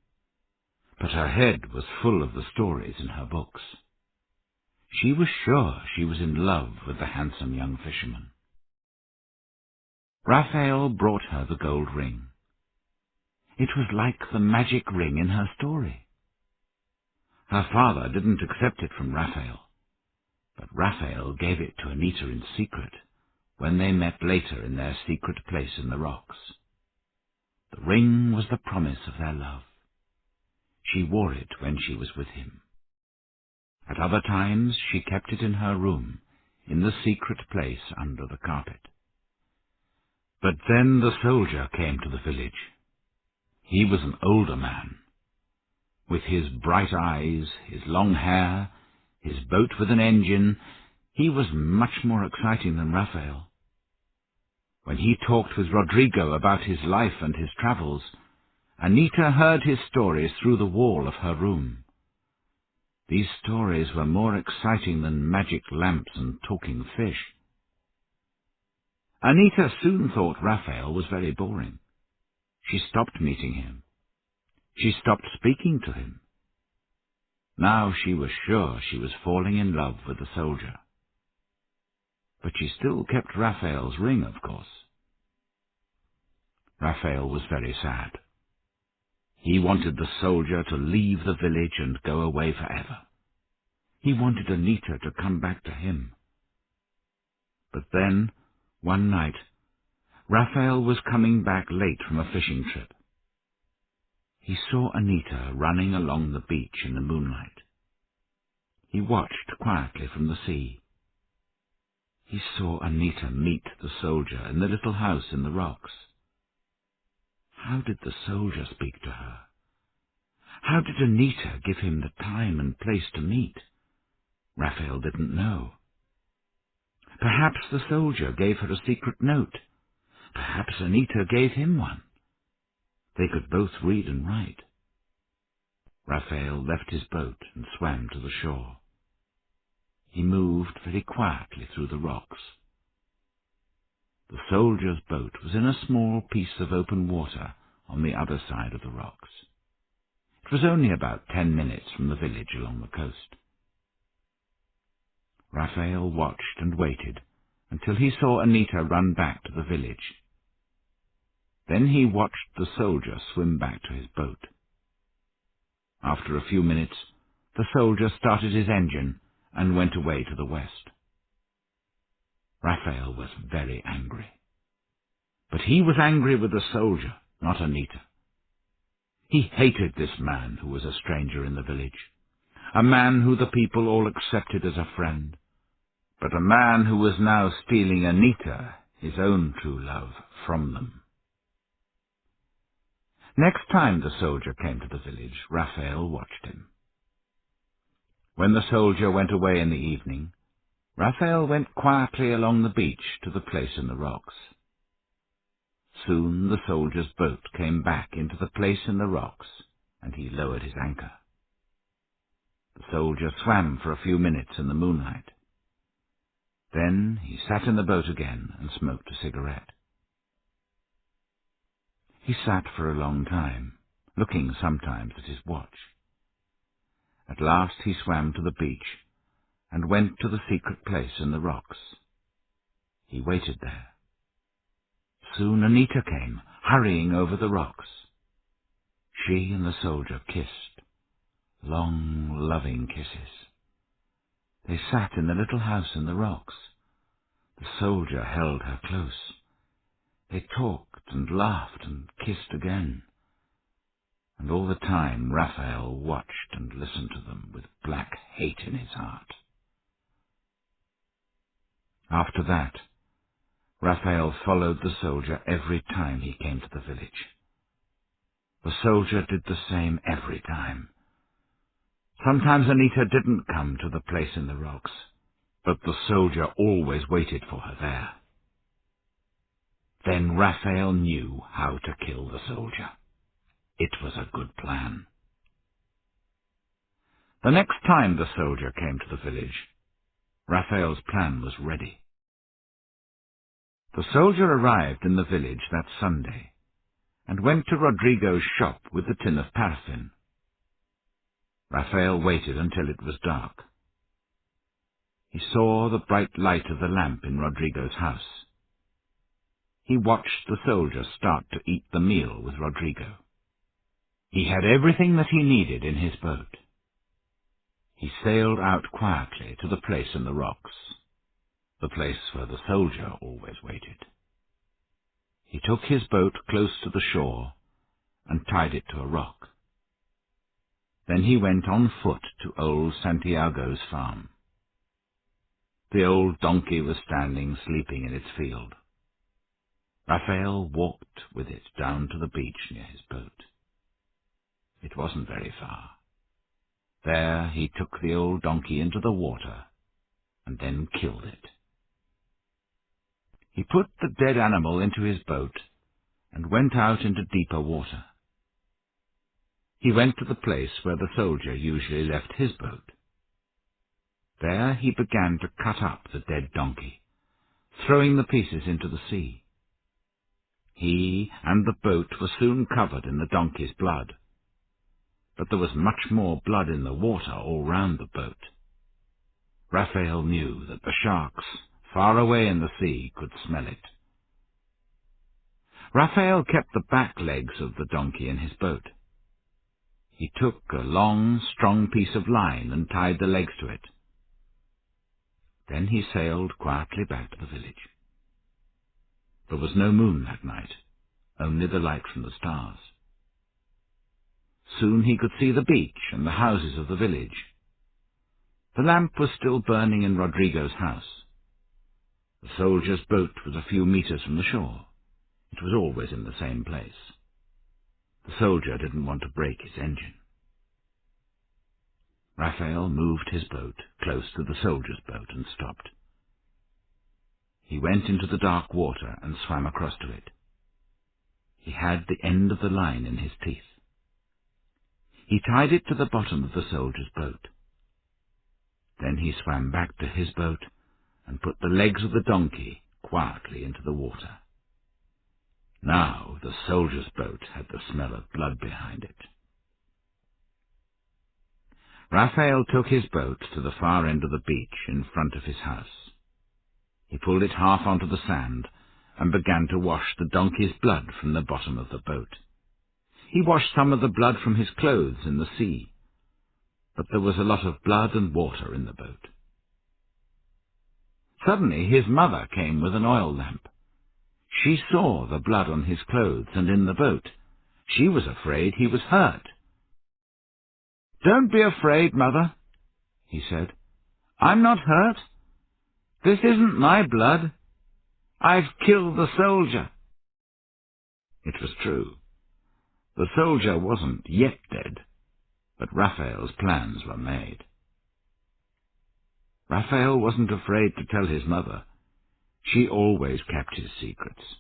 but her head was full of the stories in her books. She was sure she was in love with the handsome young fisherman. Raphael brought her the gold ring. It was like the magic ring in her story. Her father didn't accept it from Raphael, but Raphael gave it to Anita in secret when they met later in their secret place in the rocks. The ring was the promise of their love. She wore it when she was with him. At other times she kept it in her room, in the secret place under the carpet. But then the soldier came to the village. He was an older man. With his bright eyes, his long hair, his boat with an engine, he was much more exciting than Raphael. When he talked with Rodrigo about his life and his travels, Anita heard his stories through the wall of her room. These stories were more exciting than magic lamps and talking fish. Anita soon thought Raphael was very boring. She stopped meeting him. She stopped speaking to him. Now she was sure she was falling in love with the soldier. But she still kept Raphael's ring, of course. Raphael was very sad. He wanted the soldier to leave the village and go away forever. He wanted Anita to come back to him. But then, one night, Raphael was coming back late from a fishing trip. He saw Anita running along the beach in the moonlight. He watched quietly from the sea. He saw Anita meet the soldier in the little house in the rocks. How did the soldier speak to her? How did Anita give him the time and place to meet? Raphael didn't know. Perhaps the soldier gave her a secret note. Perhaps Anita gave him one. They could both read and write. Raphael left his boat and swam to the shore. He moved very quietly through the rocks. The soldier's boat was in a small piece of open water on the other side of the rocks. It was only about 10 minutes from the village along the coast. Raphael watched and waited until he saw Anita run back to the village. Then he watched the soldier swim back to his boat. After a few minutes, the soldier started his engine and went away to the west. Raphael was very angry. But he was angry with the soldier, not Anita. He hated this man who was a stranger in the village, a man who the people all accepted as a friend, but a man who was now stealing Anita, his own true love, from them. Next time the soldier came to the village, Raphael watched him. When the soldier went away in the evening, Raphael went quietly along the beach to the place in the rocks. Soon the soldier's boat came back into the place in the rocks, and he lowered his anchor. The soldier swam for a few minutes in the moonlight. Then he sat in the boat again and smoked a cigarette. He sat for a long time, looking sometimes at his watch. At last he swam to the beach and went to the secret place in the rocks. He waited there. Soon Anita came, hurrying over the rocks. She and the soldier kissed, long, loving kisses. They sat in the little house in the rocks. The soldier held her close. They talked and laughed and kissed again. And all the time Raphael watched and listened to them with black hate in his heart. After that, Raphael followed the soldier every time he came to the village. The soldier did the same every time. Sometimes Anita didn't come to the place in the rocks, but the soldier always waited for her there. Then Raphael knew how to kill the soldier. It was a good plan. The next time the soldier came to the village, Raphael's plan was ready. The soldier arrived in the village that Sunday and went to Rodrigo's shop with the tin of paraffin. Raphael waited until it was dark. He saw the bright light of the lamp in Rodrigo's house. He watched the soldier start to eat the meal with Rodrigo. He had everything that he needed in his boat. He sailed out quietly to the place in the rocks, the place where the soldier always waited. He took his boat close to the shore and tied it to a rock. Then he went on foot to old Santiago's farm. The old donkey was standing sleeping in its field. Raphael walked with it down to the beach near his boat. It wasn't very far. There he took the old donkey into the water and then killed it. He put the dead animal into his boat and went out into deeper water. He went to the place where the soldier usually left his boat. There he began to cut up the dead donkey, throwing the pieces into the sea. He and the boat were soon covered in the donkey's blood, but there was much more blood in the water all round the boat. Raphael knew that the sharks, far away in the sea, could smell it. Raphael kept the back legs of the donkey in his boat. He took a long, strong piece of line and tied the legs to it. Then he sailed quietly back to the village. There was no moon that night, only the light from the stars. Soon he could see the beach and the houses of the village. The lamp was still burning in Rodrigo's house. The soldier's boat was a few meters from the shore. It was always in the same place. The soldier didn't want to break his engine. Raphael moved his boat close to the soldier's boat and stopped. He went into the dark water and swam across to it. He had the end of the line in his teeth. He tied it to the bottom of the soldier's boat. Then he swam back to his boat and put the legs of the donkey quietly into the water. Now the soldier's boat had the smell of blood behind it. Raphael took his boat to the far end of the beach in front of his house. He pulled it half onto the sand and began to wash the donkey's blood from the bottom of the boat. He washed some of the blood from his clothes in the sea, but there was a lot of blood and water in the boat. Suddenly his mother came with an oil lamp. She saw the blood on his clothes and in the boat. She was afraid he was hurt. "Don't be afraid, Mother," he said. "I'm not hurt. This isn't my blood. I've killed the soldier." It was true. The soldier wasn't yet dead, but Raphael's plans were made. Raphael wasn't afraid to tell his mother. She always kept his secrets.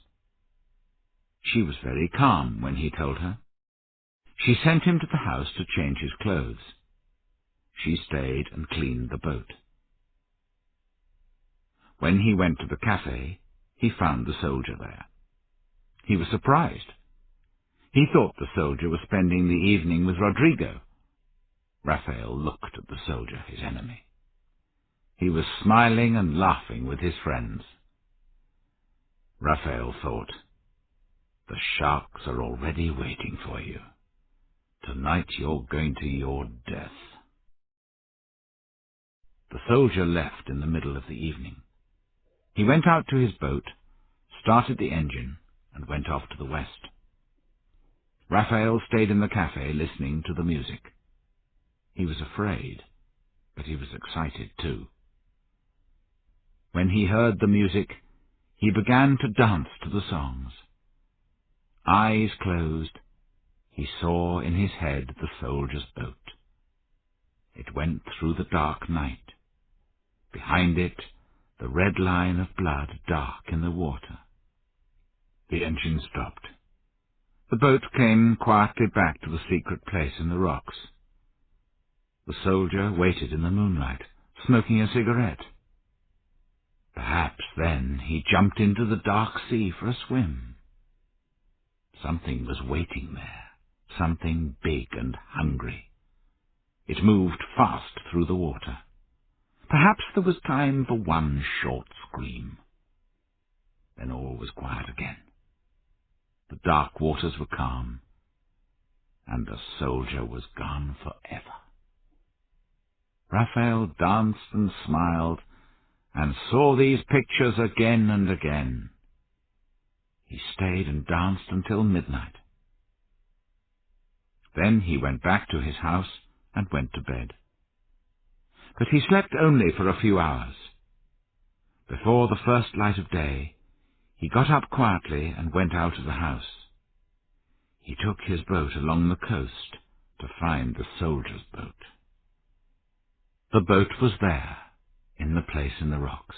She was very calm when he told her. She sent him to the house to change his clothes. She stayed and cleaned the boat. When he went to the cafe, he found the soldier there. He was surprised. He thought the soldier was spending the evening with Rodrigo. Raphael looked at the soldier, his enemy. He was smiling and laughing with his friends. Raphael thought, "The sharks are already waiting for you. Tonight you're going to your death." The soldier left in the middle of the evening. He went out to his boat, started the engine, and went off to the west. Raphael stayed in the cafe listening to the music. He was afraid, but he was excited too. When he heard the music, he began to dance to the songs. Eyes closed, he saw in his head the soldier's boat. It went through the dark night. Behind it, the red line of blood dark in the water. The engine stopped. The boat came quietly back to the secret place in the rocks. The soldier waited in the moonlight, smoking a cigarette. Perhaps then he jumped into the dark sea for a swim. Something was waiting there, something big and hungry. It moved fast through the water. Perhaps there was time for one short scream. Then all was quiet again. The dark waters were calm, and the soldier was gone forever. Raphael danced and smiled, and saw these pictures again and again. He stayed and danced until midnight. Then he went back to his house and went to bed. But he slept only for a few hours. Before the first light of day, he got up quietly and went out of the house. He took his boat along the coast to find the soldier's boat. The boat was there, in the place in the rocks.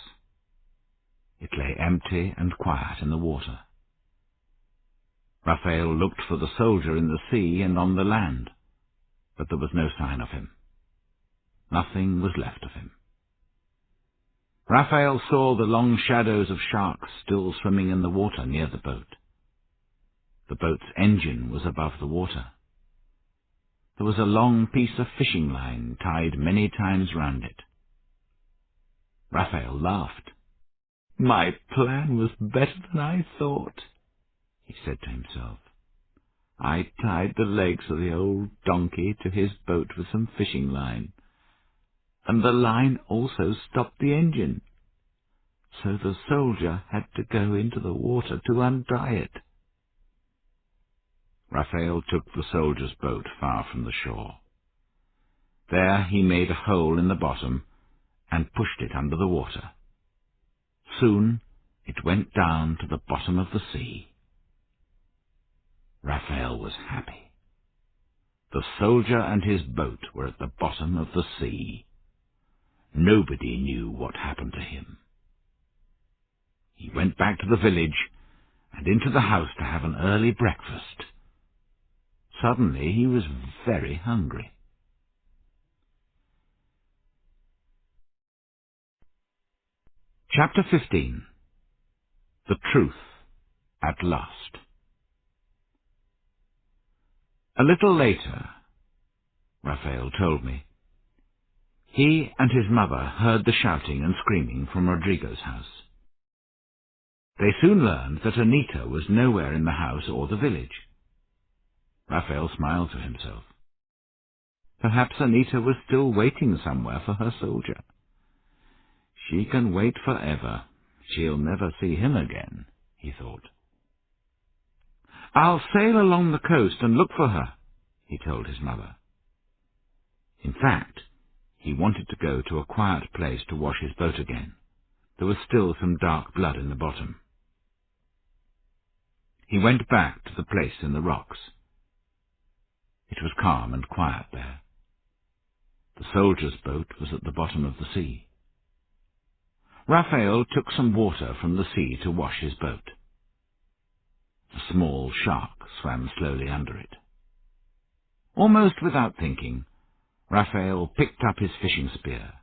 It lay empty and quiet in the water. Raphael looked for the soldier in the sea and on the land, but there was no sign of him. Nothing was left of him. Raphael saw the long shadows of sharks still swimming in the water near the boat. The boat's engine was above the water. There was a long piece of fishing line tied many times round it. Raphael laughed. "My plan was better than I thought," he said to himself. "I tied the legs of the old donkey to his boat with some fishing line, and the line also stopped the engine, so the soldier had to go into the water to untie it." Raphael took the soldier's boat far from the shore. There he made a hole in the bottom and pushed it under the water. Soon it went down to the bottom of the sea. Raphael was happy. The soldier and his boat were at the bottom of the sea. Nobody knew what happened to him. He went back to the village and into the house to have an early breakfast. Suddenly he was very hungry. Chapter 15. The Truth at Last. A little later, Raphael told me, he and his mother heard the shouting and screaming from Rodrigo's house. They soon learned that Anita was nowhere in the house or the village. Raphael smiled to himself. Perhaps Anita was still waiting somewhere for her soldier. She can wait forever. She'll never see him again, he thought. I'll sail along the coast and look for her, he told his mother. In fact, he wanted to go to a quiet place to wash his boat again. There was still some dark blood in the bottom. He went back to the place in the rocks. It was calm and quiet there. The soldier's boat was at the bottom of the sea. Raphael took some water from the sea to wash his boat. A small shark swam slowly under it. Almost without thinking, Raphael picked up his fishing spear.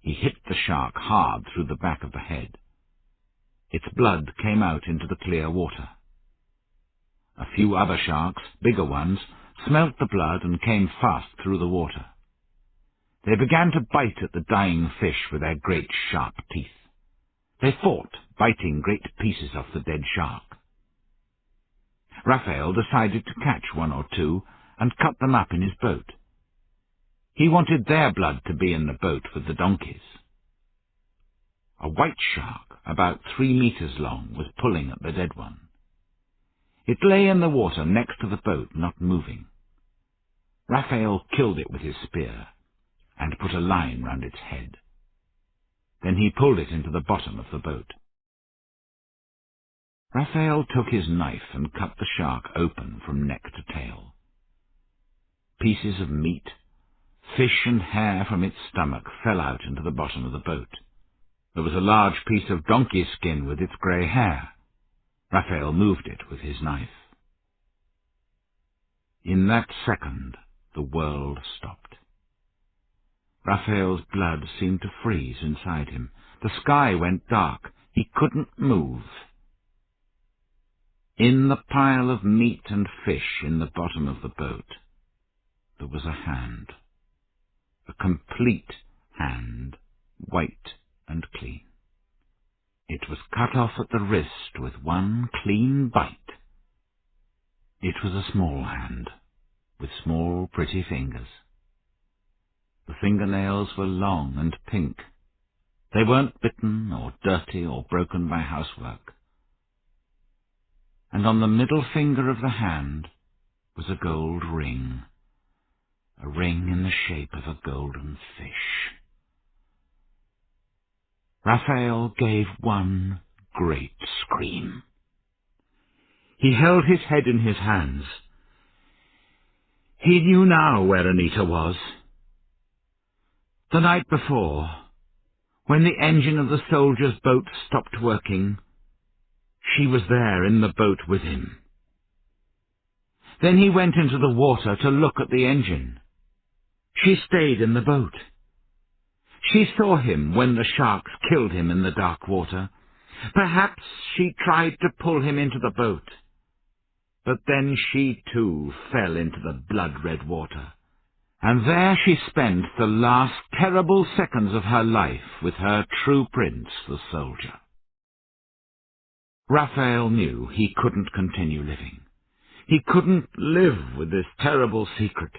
He hit the shark hard through the back of the head. Its blood came out into the clear water. A few other sharks, bigger ones, smelt the blood and came fast through the water. They began to bite at the dying fish with their great sharp teeth. They fought, biting great pieces off the dead shark. Raphael decided to catch one or two and cut them up in his boat. He wanted their blood to be in the boat with the donkeys. A white shark, about 3 meters long, was pulling at the dead one. It lay in the water next to the boat, not moving. Raphael killed it with his spear and put a line round its head. Then he pulled it into the bottom of the boat. Raphael took his knife and cut the shark open from neck to tail. Pieces of meat, fish and hair from its stomach fell out into the bottom of the boat. There was a large piece of donkey skin with its grey hair. Raphael moved it with his knife. In that second, the world stopped. Raphael's blood seemed to freeze inside him. The sky went dark. He couldn't move. In the pile of meat and fish in the bottom of the boat, there was a hand. A complete hand, white and clean. It was cut off at the wrist with one clean bite. It was a small hand, with small pretty fingers. The fingernails were long and pink. They weren't bitten or dirty or broken by housework. And on the middle finger of the hand was a gold ring, a ring in the shape of a golden fish. Raphael gave one great scream. He held his head in his hands. He knew now where Anita was. The night before, when the engine of the soldier's boat stopped working, she was there in the boat with him. Then he went into the water to look at the engine. She stayed in the boat. She saw him when the sharks killed him in the dark water. Perhaps she tried to pull him into the boat. But then she too fell into the blood-red water. And there she spent the last terrible seconds of her life with her true prince, the soldier. Raphael knew he couldn't continue living. He couldn't live with this terrible secret.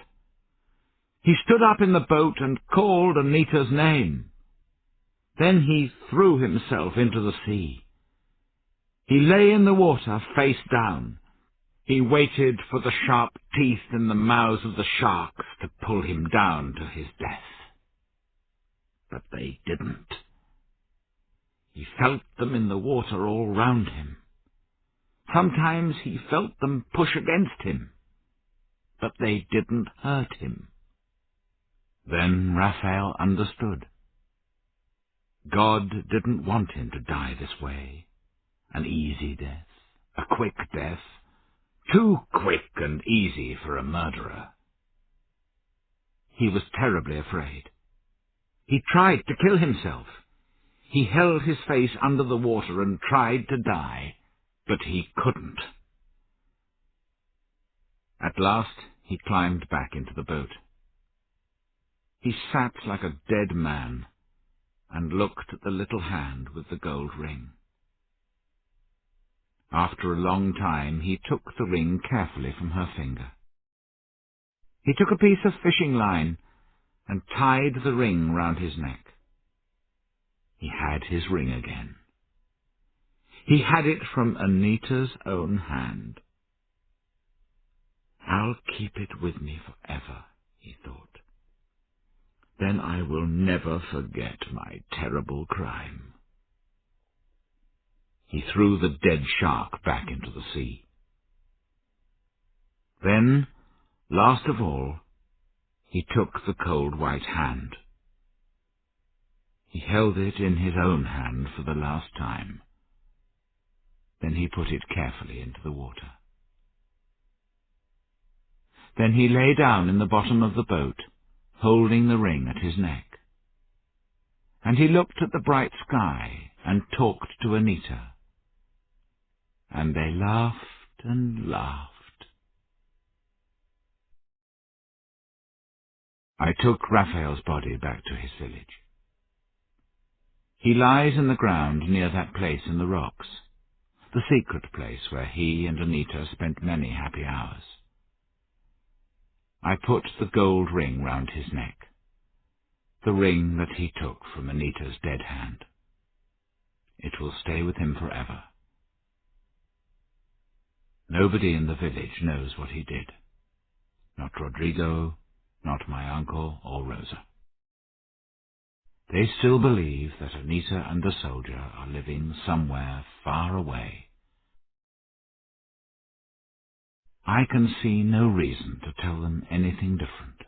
He stood up in the boat and called Anita's name. Then he threw himself into the sea. He lay in the water face down. He waited for the sharp teeth in the mouths of the sharks to pull him down to his death. But they didn't. He felt them in the water all round him. Sometimes he felt them push against him, but they didn't hurt him. Then Raphael understood. God didn't want him to die this way. An easy death, a quick death, too quick and easy for a murderer. He was terribly afraid. He tried to kill himself. He held his face under the water and tried to die, but he couldn't. At last he climbed back into the boat. He sat like a dead man and looked at the little hand with the gold ring. After a long time he took the ring carefully from her finger. He took a piece of fishing line and tied the ring round his neck. He had his ring again. He had it from Anita's own hand. I'll keep it with me forever, he thought. Then I will never forget my terrible crime. He threw the dead shark back into the sea. Then, last of all, he took the cold white hand. He held it in his own hand for the last time. Then he put it carefully into the water. Then he lay down in the bottom of the boat, holding the ring at his neck. And he looked at the bright sky and talked to Anita. And they laughed and laughed. I took Raphael's body back to his village. He lies in the ground near that place in the rocks, the secret place where he and Anita spent many happy hours. I put the gold ring round his neck, the ring that he took from Anita's dead hand. It will stay with him forever. Nobody in the village knows what he did. Not Rodrigo, not my uncle or Rosa. They still believe that Anita and the soldier are living somewhere far away. I can see no reason to tell them anything different.